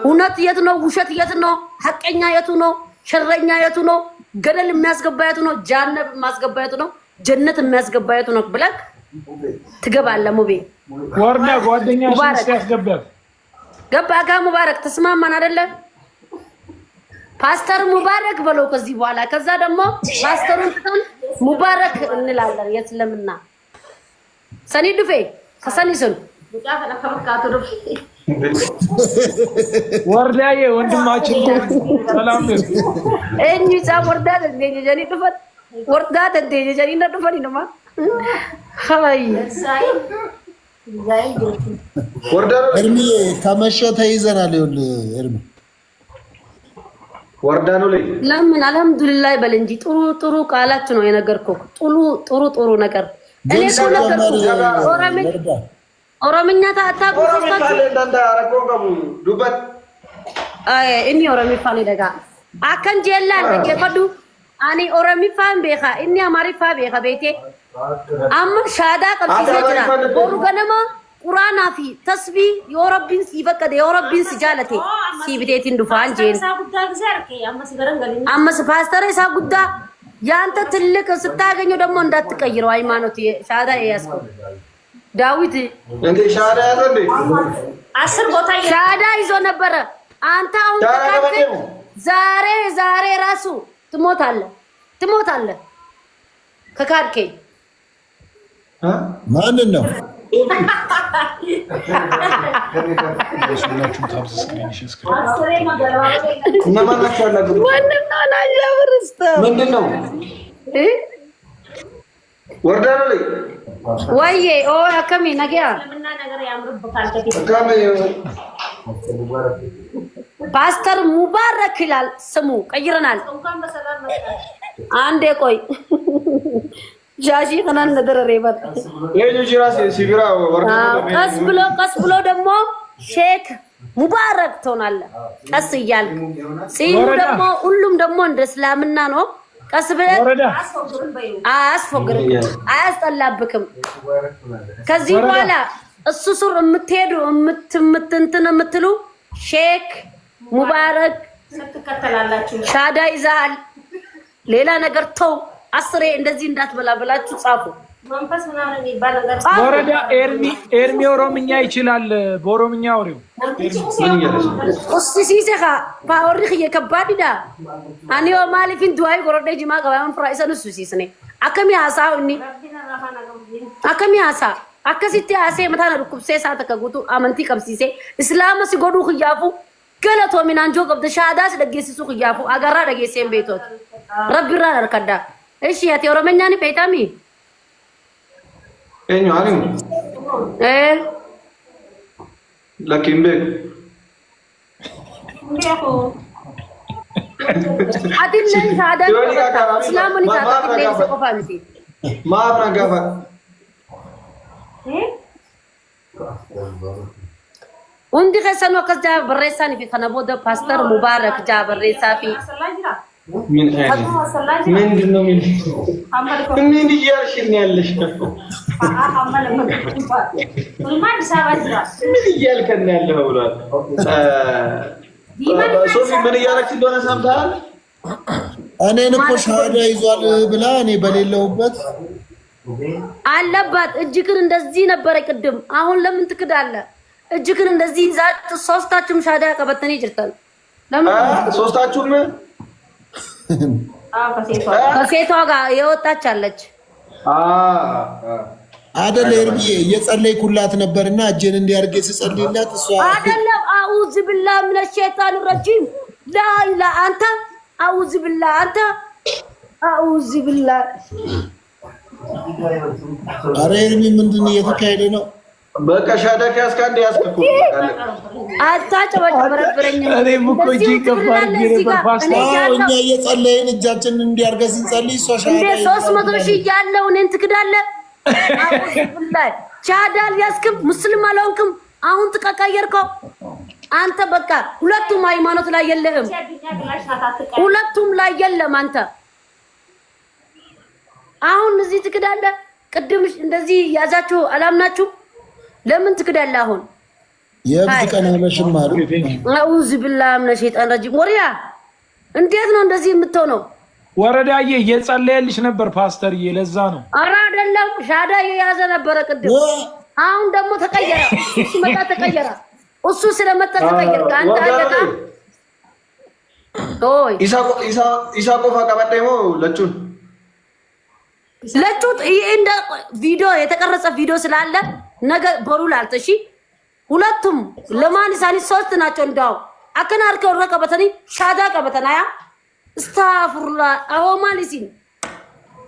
እውነት የት ነው ውሸት የት ነው ሐቀኛ የቱ ነው ሸረኛ የቱ ነው ገደል የሚያስገባ የቱ ነው ጀነት የሚያስገባ የቱ ነው ጀነት የሚያስገባ የቱ ነው ብለክ ትገባለህ ሙቤ ወርዳ ጓደኛሽን ሲያስገባት ገባጋ ሙባረክ ተስማማን አይደለ ፓስተር ሙባረክ በለው ከዚህ በኋላ ከዛ ደግሞ ፓስተሩን ተን ሙባረክ እንላለን የስለምና ሰኒ ዱፌ ከሰኒ ሰኑ ወርዳዬ ወንድማችን ሰላም ነው እኚ ወርዳ እንደጀኒ ዱፈት ወርዳ እንደጀኒ እንደዱፈኒ ነው ማ ሀይ እርሚ ከመሸ ተይዘናል ይኸውልህ እርሚ ወርዳ ነው ላይ ለምን አልহামዱሊላህ በል እንጂ ጥሩ ቃላችሁ ነው የነገርኩህ ጥሩ ነገር እኔ እኮ ነገርኩህ ኦሮምኛ ታጣቁ ተስፋችሁ inni Oromiffaan dhagaa. Akkan jeellaan dhaggeeffadhu. Ani Oromiffaan beeka. Inni Amaariffaa beeka beekee. Amma shaadaa qabsiisee jira. Boru ganama Quraanaa fi tasbii yoo Rabbiin si fakkate yoo Rabbiin si jaalate si biteetiin dhufaan jeen. Amma paastara isaa guddaa yaanta ትልቅ ስታገኘው ደግሞ እንዳትቀይረው ሃይማኖት ሻዳ ያስቀው ዳዊት እንዴ ሻዳ ያዘ እንዴ 10 ቦታ ሻዳ ይዞ ነበረ። አንተ አሁን ተካከ ዛሬ ራሱ ትሞታለህ ከካድከኝ ማንን ነው ምንድነው ወርዳለ ላይ ወይዬ ኦ አከሚ ነገያ ፓስተር ሙባረክ ይላል ስሙ ቀይረናል። አንዴ ቆይ ጃጂ ከናን ነደረሬበር ሲቢራ ቀስ ብሎ ደግሞ ሼክ ሙባረክ ትሆናለህ። ቀስ እያልክ ጺሙ ደግሞ ሁሉም ደግሞ እንደ እስላምና ነው። ቀስ ብለህ አያስፎግርም፣ አያስጠላብክም። ከዚህ በኋላ እሱ ሱር የምትሄዱ የምትሉ ሼክ ሙባረክ ሻዳ ይዛል። ሌላ ነገር ተው። አስሬ እንደዚህ እንዳትበላ ብላችሁ ጻፉ። መንፈስ ምናምን የሚባል ነገር ወረዳ ኤርሚ ኦሮምኛ ይችላል። በኦሮምኛ አውሪው እሱ ሲሰኻ ባወሪኽ የከባድዳ አኒዮ ማሊፊን ዱአይ ጎረደ ጅማ ቀባን ፍራይሰን እሱ ሲስኔ አከሚ አሳውኒ አከሚ አሳ አከሲቲ አሴ መታና ዱኩብሴ ሳተከጉቱ አመንቲ ቀብሲሴ እስላም ሲጎዱ ኽያፉ ገለቶ ሚናንጆ ቀብደ ሻዳስ ደገሲሱ ኽያፉ አጋራ ደገሴን ቤቶት ረቢራ ነርከዳ እሺ ያቴ ኦሮምኛኒ ቤታሚ Enyo ani lakimbe adillan sada islamu ni ta kidde se kofanti maaf na gafa undi khasano kasja barresani fi kana boda pastor mubarak ja barresa fi min ayni min dinno min min yashin yallash ምን እያልከን ያለኸው ብሏል። ሶፊ ምን እያለች እንደሆነ ሰምተሃል? እኔን እኮ ሻዳ ይዟል ብላ እኔ በሌለውበት አለባት። እጅግን እንደዚህ ነበረ ቅድም። አሁን ለምን ትክዳለህ? እጅግን እንደዚህ ይዛት ሶስታችሁም ሻዳ ቀበተኔ ይጅርታል። ለምን ሶስታችሁም ከሴቷ ጋር የወጣች አለች። አደለ እርብዬ እየጸለይኩላት ነበርና እጄን እንዲያርጌ ስጸልይላት እሷ አይደለም አውዝ ቢላህ ምን ሸይጣን ረጂም ላ አንተ አውዝ ቢላህ አንተ አውዝ ቢላህ አረ እርሚ ምንድነው እየተካሄደ ነው? በቃ ሻዳ ከያስካንዴ ያስከኩ አታጨበጭበረብረኝ። እኔ እኮ እጄ ከፋር ቢረባ ፓስተር እኛ እየጸለይን እጃችንን እንዲያርገ ስንጸልይ እሷ ሻዳ እንደ 300 ሺህ ያለው እኔን ትክዳለህ? አውዝብላህ ቻዳል ያስክም ሙስሊም አልሆንክም። አሁን ተቀቀየርከው አንተ። በቃ ሁለቱም ሃይማኖት ላይ የለህም፣ ሁለቱም ላይ የለም አንተ። አሁን እዚህ ትክዳለህ። ቅድም እንደዚህ ያዛችሁ አላምናችሁ። ለምን ትክዳለህ? አሁን የብት ቀን አለሽም አሉ። አውዝብላህ ምን ሸይጣን ረጂም ወሪያ። እንዴት ነው እንደዚህ የምትሆነው? ወረዳዬ እየጸለየልሽ ነበር ፓስተርዬ፣ ለዛ ነው። ኧረ አይደለም ሻዳ የያዘ ነበረ ቅድም። አሁን ደግሞ ተቀየረ። እሱ መጣ ተቀየረ። እሱ ስለመጣ ተቀየረ። አንተ አለካ ኦይ ኢሳ ቆፋ ቀበደሞ ለቹን ለቹት እንደ ቪዲዮ የተቀረጸ ቪዲዮ ስላለ ነገ በሩላልተ እሺ። ሁለቱም ለማን ሳኒ ሶስት ናቸው። እንዳው አከናርከው ረቀበተኒ ሻዳ ቀበተናያ استغفر اهو مالسين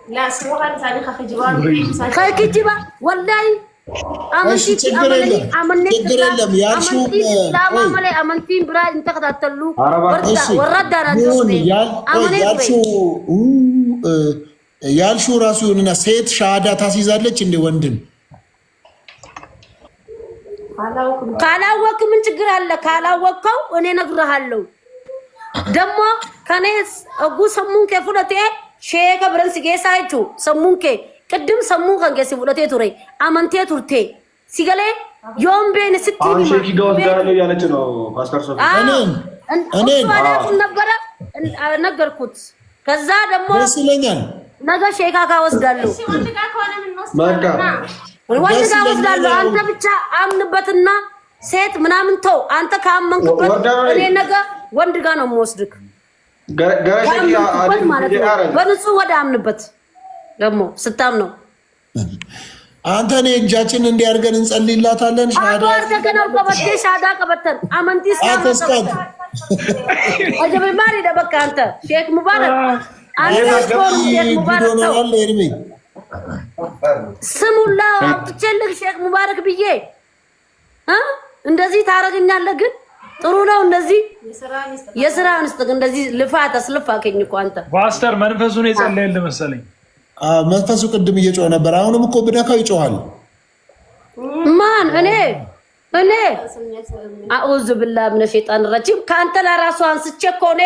لا سوغان ثاني خفجوان خكجبا والله امنتي امنتي امنتي برا انت قتلوا ورد ያልሹ ራሱ ይሁንና ሴት ሻዳ ታስይዛለች እንደ ወንድም ካላወቅ ምን ችግር አለ? ካላወቅከው እኔ እነግርሃለሁ። ደግሞ ከኔስ እጉ ሰሙን ከፍለቴ ሼከ ብረንስ ጌሳይቹ ሰሙን ቅድም ሰሙን ከንገሲ ፍለቴ ቱሬ አመንቴ ቱርቴ ሲገሌ ዮምቤን ስትይ ሼኪ ጋር ጋር ያለች ነው ፓስተር ሶፊ እኔ ነበረ ነገርኩት። ከዛ ደግሞ ይስለኛል ነገ ሼካ ጋር ወስዳለሁ። በቃ ወንድ ጋር ወስዳለሁ። አንተ ብቻ አምንበትና ሴት ምናምን ተው። አንተ ካመንክበት እኔ ነገ ወንድ ጋር ነው የምወስድክ። ገረሸኪ ማለት ነው በንጹህ ወደ አምንበት ደግሞ ስታም ነው አንተ እኔ እጃችን እንዲያርገን እንጸልይላታለን። ሻዳ አርገናው ከበቴ ሻዳ ከበተን አመንቲስ አተስካት አጀበ ማሪ ደበቃ አንተ ሼክ ሙባረክ አንተ ሼክ ሙባረክ ነው ኤርሚ ስሙላ አጥቼልህ ሼክ ሙባረክ ብዬ እንደዚህ ታረጋኛለህ። ግን ጥሩ ነው እንደዚህ የሥራ አንስት እንደዚህ ልፋት አስልፋከኝ እኮ አንተ ፓስተር መንፈሱን የጸለየልህ መሰለኝ። መንፈሱ ቅድም እየጮኸ ነበር። አሁንም እኮ ብነካው ይጮሃል። ማን እኔ አኡዝ ቢላህ ምን ሸይጣን ረጂም ካንተ ለራሱ አንስቼ እኮ እኔ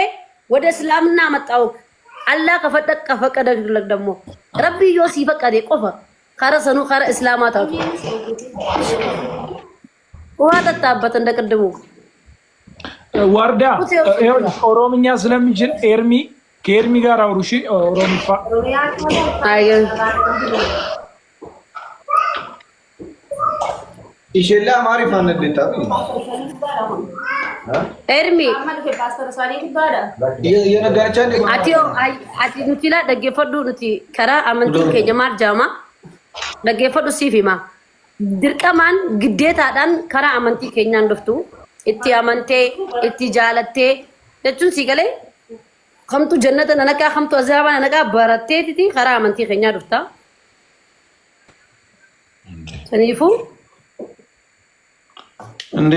ወደ እስልምና መጣው። አላህ ከፈቀደልህ ደግሞ ረቢ ዮሲ ፈቀደ ቆፈ ካረሰኑ ካረ እስላማታ ወጣጣበት እንደቀደሙ ወርዳ ኦሮምኛ ስለሚችል ኤርሚ ከኤርሚ ጋር አውሩሺ ኦሮሚፋ አይ ኢሸላ ማሪፍ አንደታ ኤርሚ የነገረቻ አቲዮ አቲ ኑቲላ ደገፈዱ ኑቲ ከራ አመንቲ ከጀማር ጃማ ደገፈዱ ሲፊማ ድርቀማን ግዴታዳን ከራ አመንቲ ከኛን ደፍቱ እቲ አመንቴ እቲ ጃለቴ እቹን ሲገሌ ከምቱ ጀነተ ነነቃ ከምቱ አዛባ ነነቃ በረቴ ቲቲ ከራ አመንቲ ከኛ ደፍታ ሰኒፉ እንዴ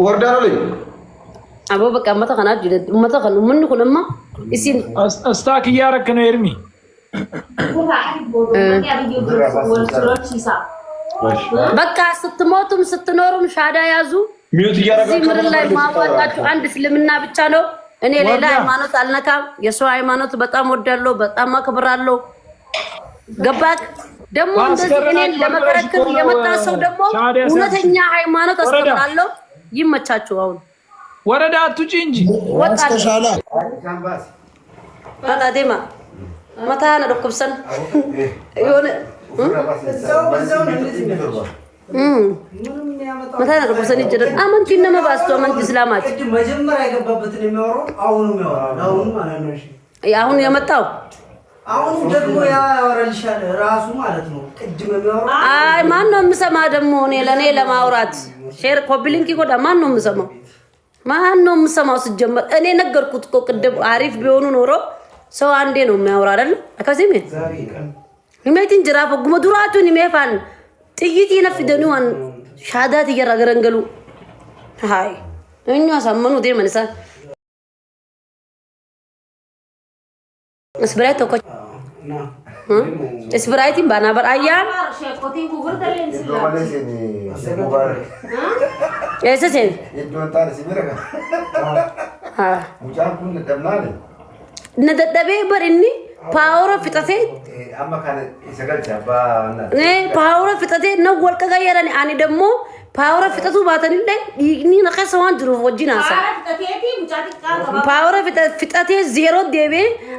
ወርዳ ነው ላይ አቦ በቃ መተከና ጅደ መተከኑ ምን ኩለማ እሲን አስታክ ያረክ ነው ኤርሚ በቃ ስትሞቱም ስትኖሩም ሻዳ ያዙ። ሚዩት እዚህ ምድር ላይ ማዋጣችሁ አንድ እስልምና ብቻ ነው። እኔ ሌላ ሃይማኖት አልነካም። የሰው ሃይማኖት በጣም ወዳለሁ፣ በጣም አክብራለሁ። ገባክ? ደግሞ እንደዚህ እኔን ለመከረከር የመጣ ሰው ደግሞ እውነተኛ ሃይማኖት አስተምራለሁ። ይመቻችሁ። አሁን ወረዳ አትውጪ እንጂ ወጣሻላ አላዴማ መታና ደኩብሰን ይሆነ መታና ደኩብሰን ይጀደን አመንቲ ነማ ባስቶ አመንቲ እስላማት መጀመሪያ የገባበትን የሚያወራው አሁን ማለት ነው። አሁን የመጣው አሁን ደግሞ ያወራልሻል ራሱ ማለት ነው። ቅድም የሚያወራው አይ ማን ነው የምሰማ ደግሞ እኔ ለኔ ለማውራት ሼር ኮፒሊንክ ይጎዳ ማን ነው የምሰማው? ማን ነው የምሰማው? ሲጀመር እኔ ነገርኩት እኮ ቅድም አሪፍ ቢሆኑ ኖሮ ሰው አንዴ ነው የሚያወራ አይደል? አከዚም ይመቲን ጅራፍ ጉመ ዱራቱን ይመፋን ጥይት ይነፍደኑን ሻዳት ይገራገረንገሉ ሃይ እኛ ሳመኑ ደመንሳ እስብራይት እኮ እስብራይት ባናበር አያን እሰሴ ነደደቤ በርኒ ፓወር ፍጠቴ ፓወር ፍጠቴ ነው ወልቀ ጋየራኒ አኒ ደግሞ ፓወር ፍጠቱ ባተን ላይ ይግኒ ነከሰዋን ድሮ ወጂናሳ ፓወር ፍጠቴ ዜሮ ዴቤ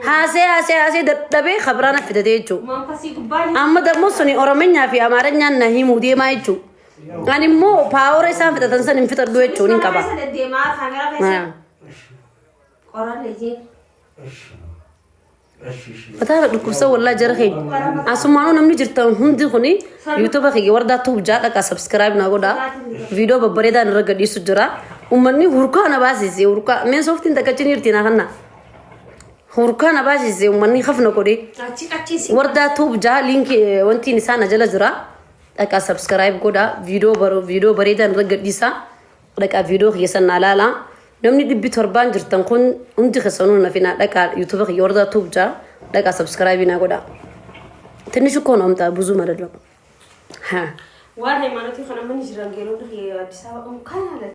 ሃሴ ደደቤ خبራና ፍጠቴቹ አማ ደግሞ ሱኒ ኦሮምኛ ፊ አማርኛ እና ሂሙ ዴማይቹ አኒሞ ፓወር ሳን ፍጠተን ሰን ፍጠዱቹ ንንቀባ فتاة الكوسة والله جرخي أسمعنا نمني جرتهم هندي خني يوتيوب خي وردا توب جاء لك سبسكرايب ناقودا فيديو ببريدا نرجع دي سجرا ومني هوركا أنا باسيزي هوركا من صوفتين تكتشني رتينا خنا هوركا أنا باسيزي ومني خفنا كودي وردا توب جاء لينك وانتي نسانا جل جرا لك سبسكرايب كودا فيديو بريدا نرجع دي سا لك فيديو خيسنا لا نمني دبي تربان جرتن كون أنت خسرنا فينا لك يوتيوب خي وردا توب جا لك سبسكرايب ناقودا تنشو كون أمتا بوزو مردلو ها ዋን ሃይማኖት ይኸነ ምን ይጅራን ገሎ ድር የአዲስ አበባ እንኳን አለ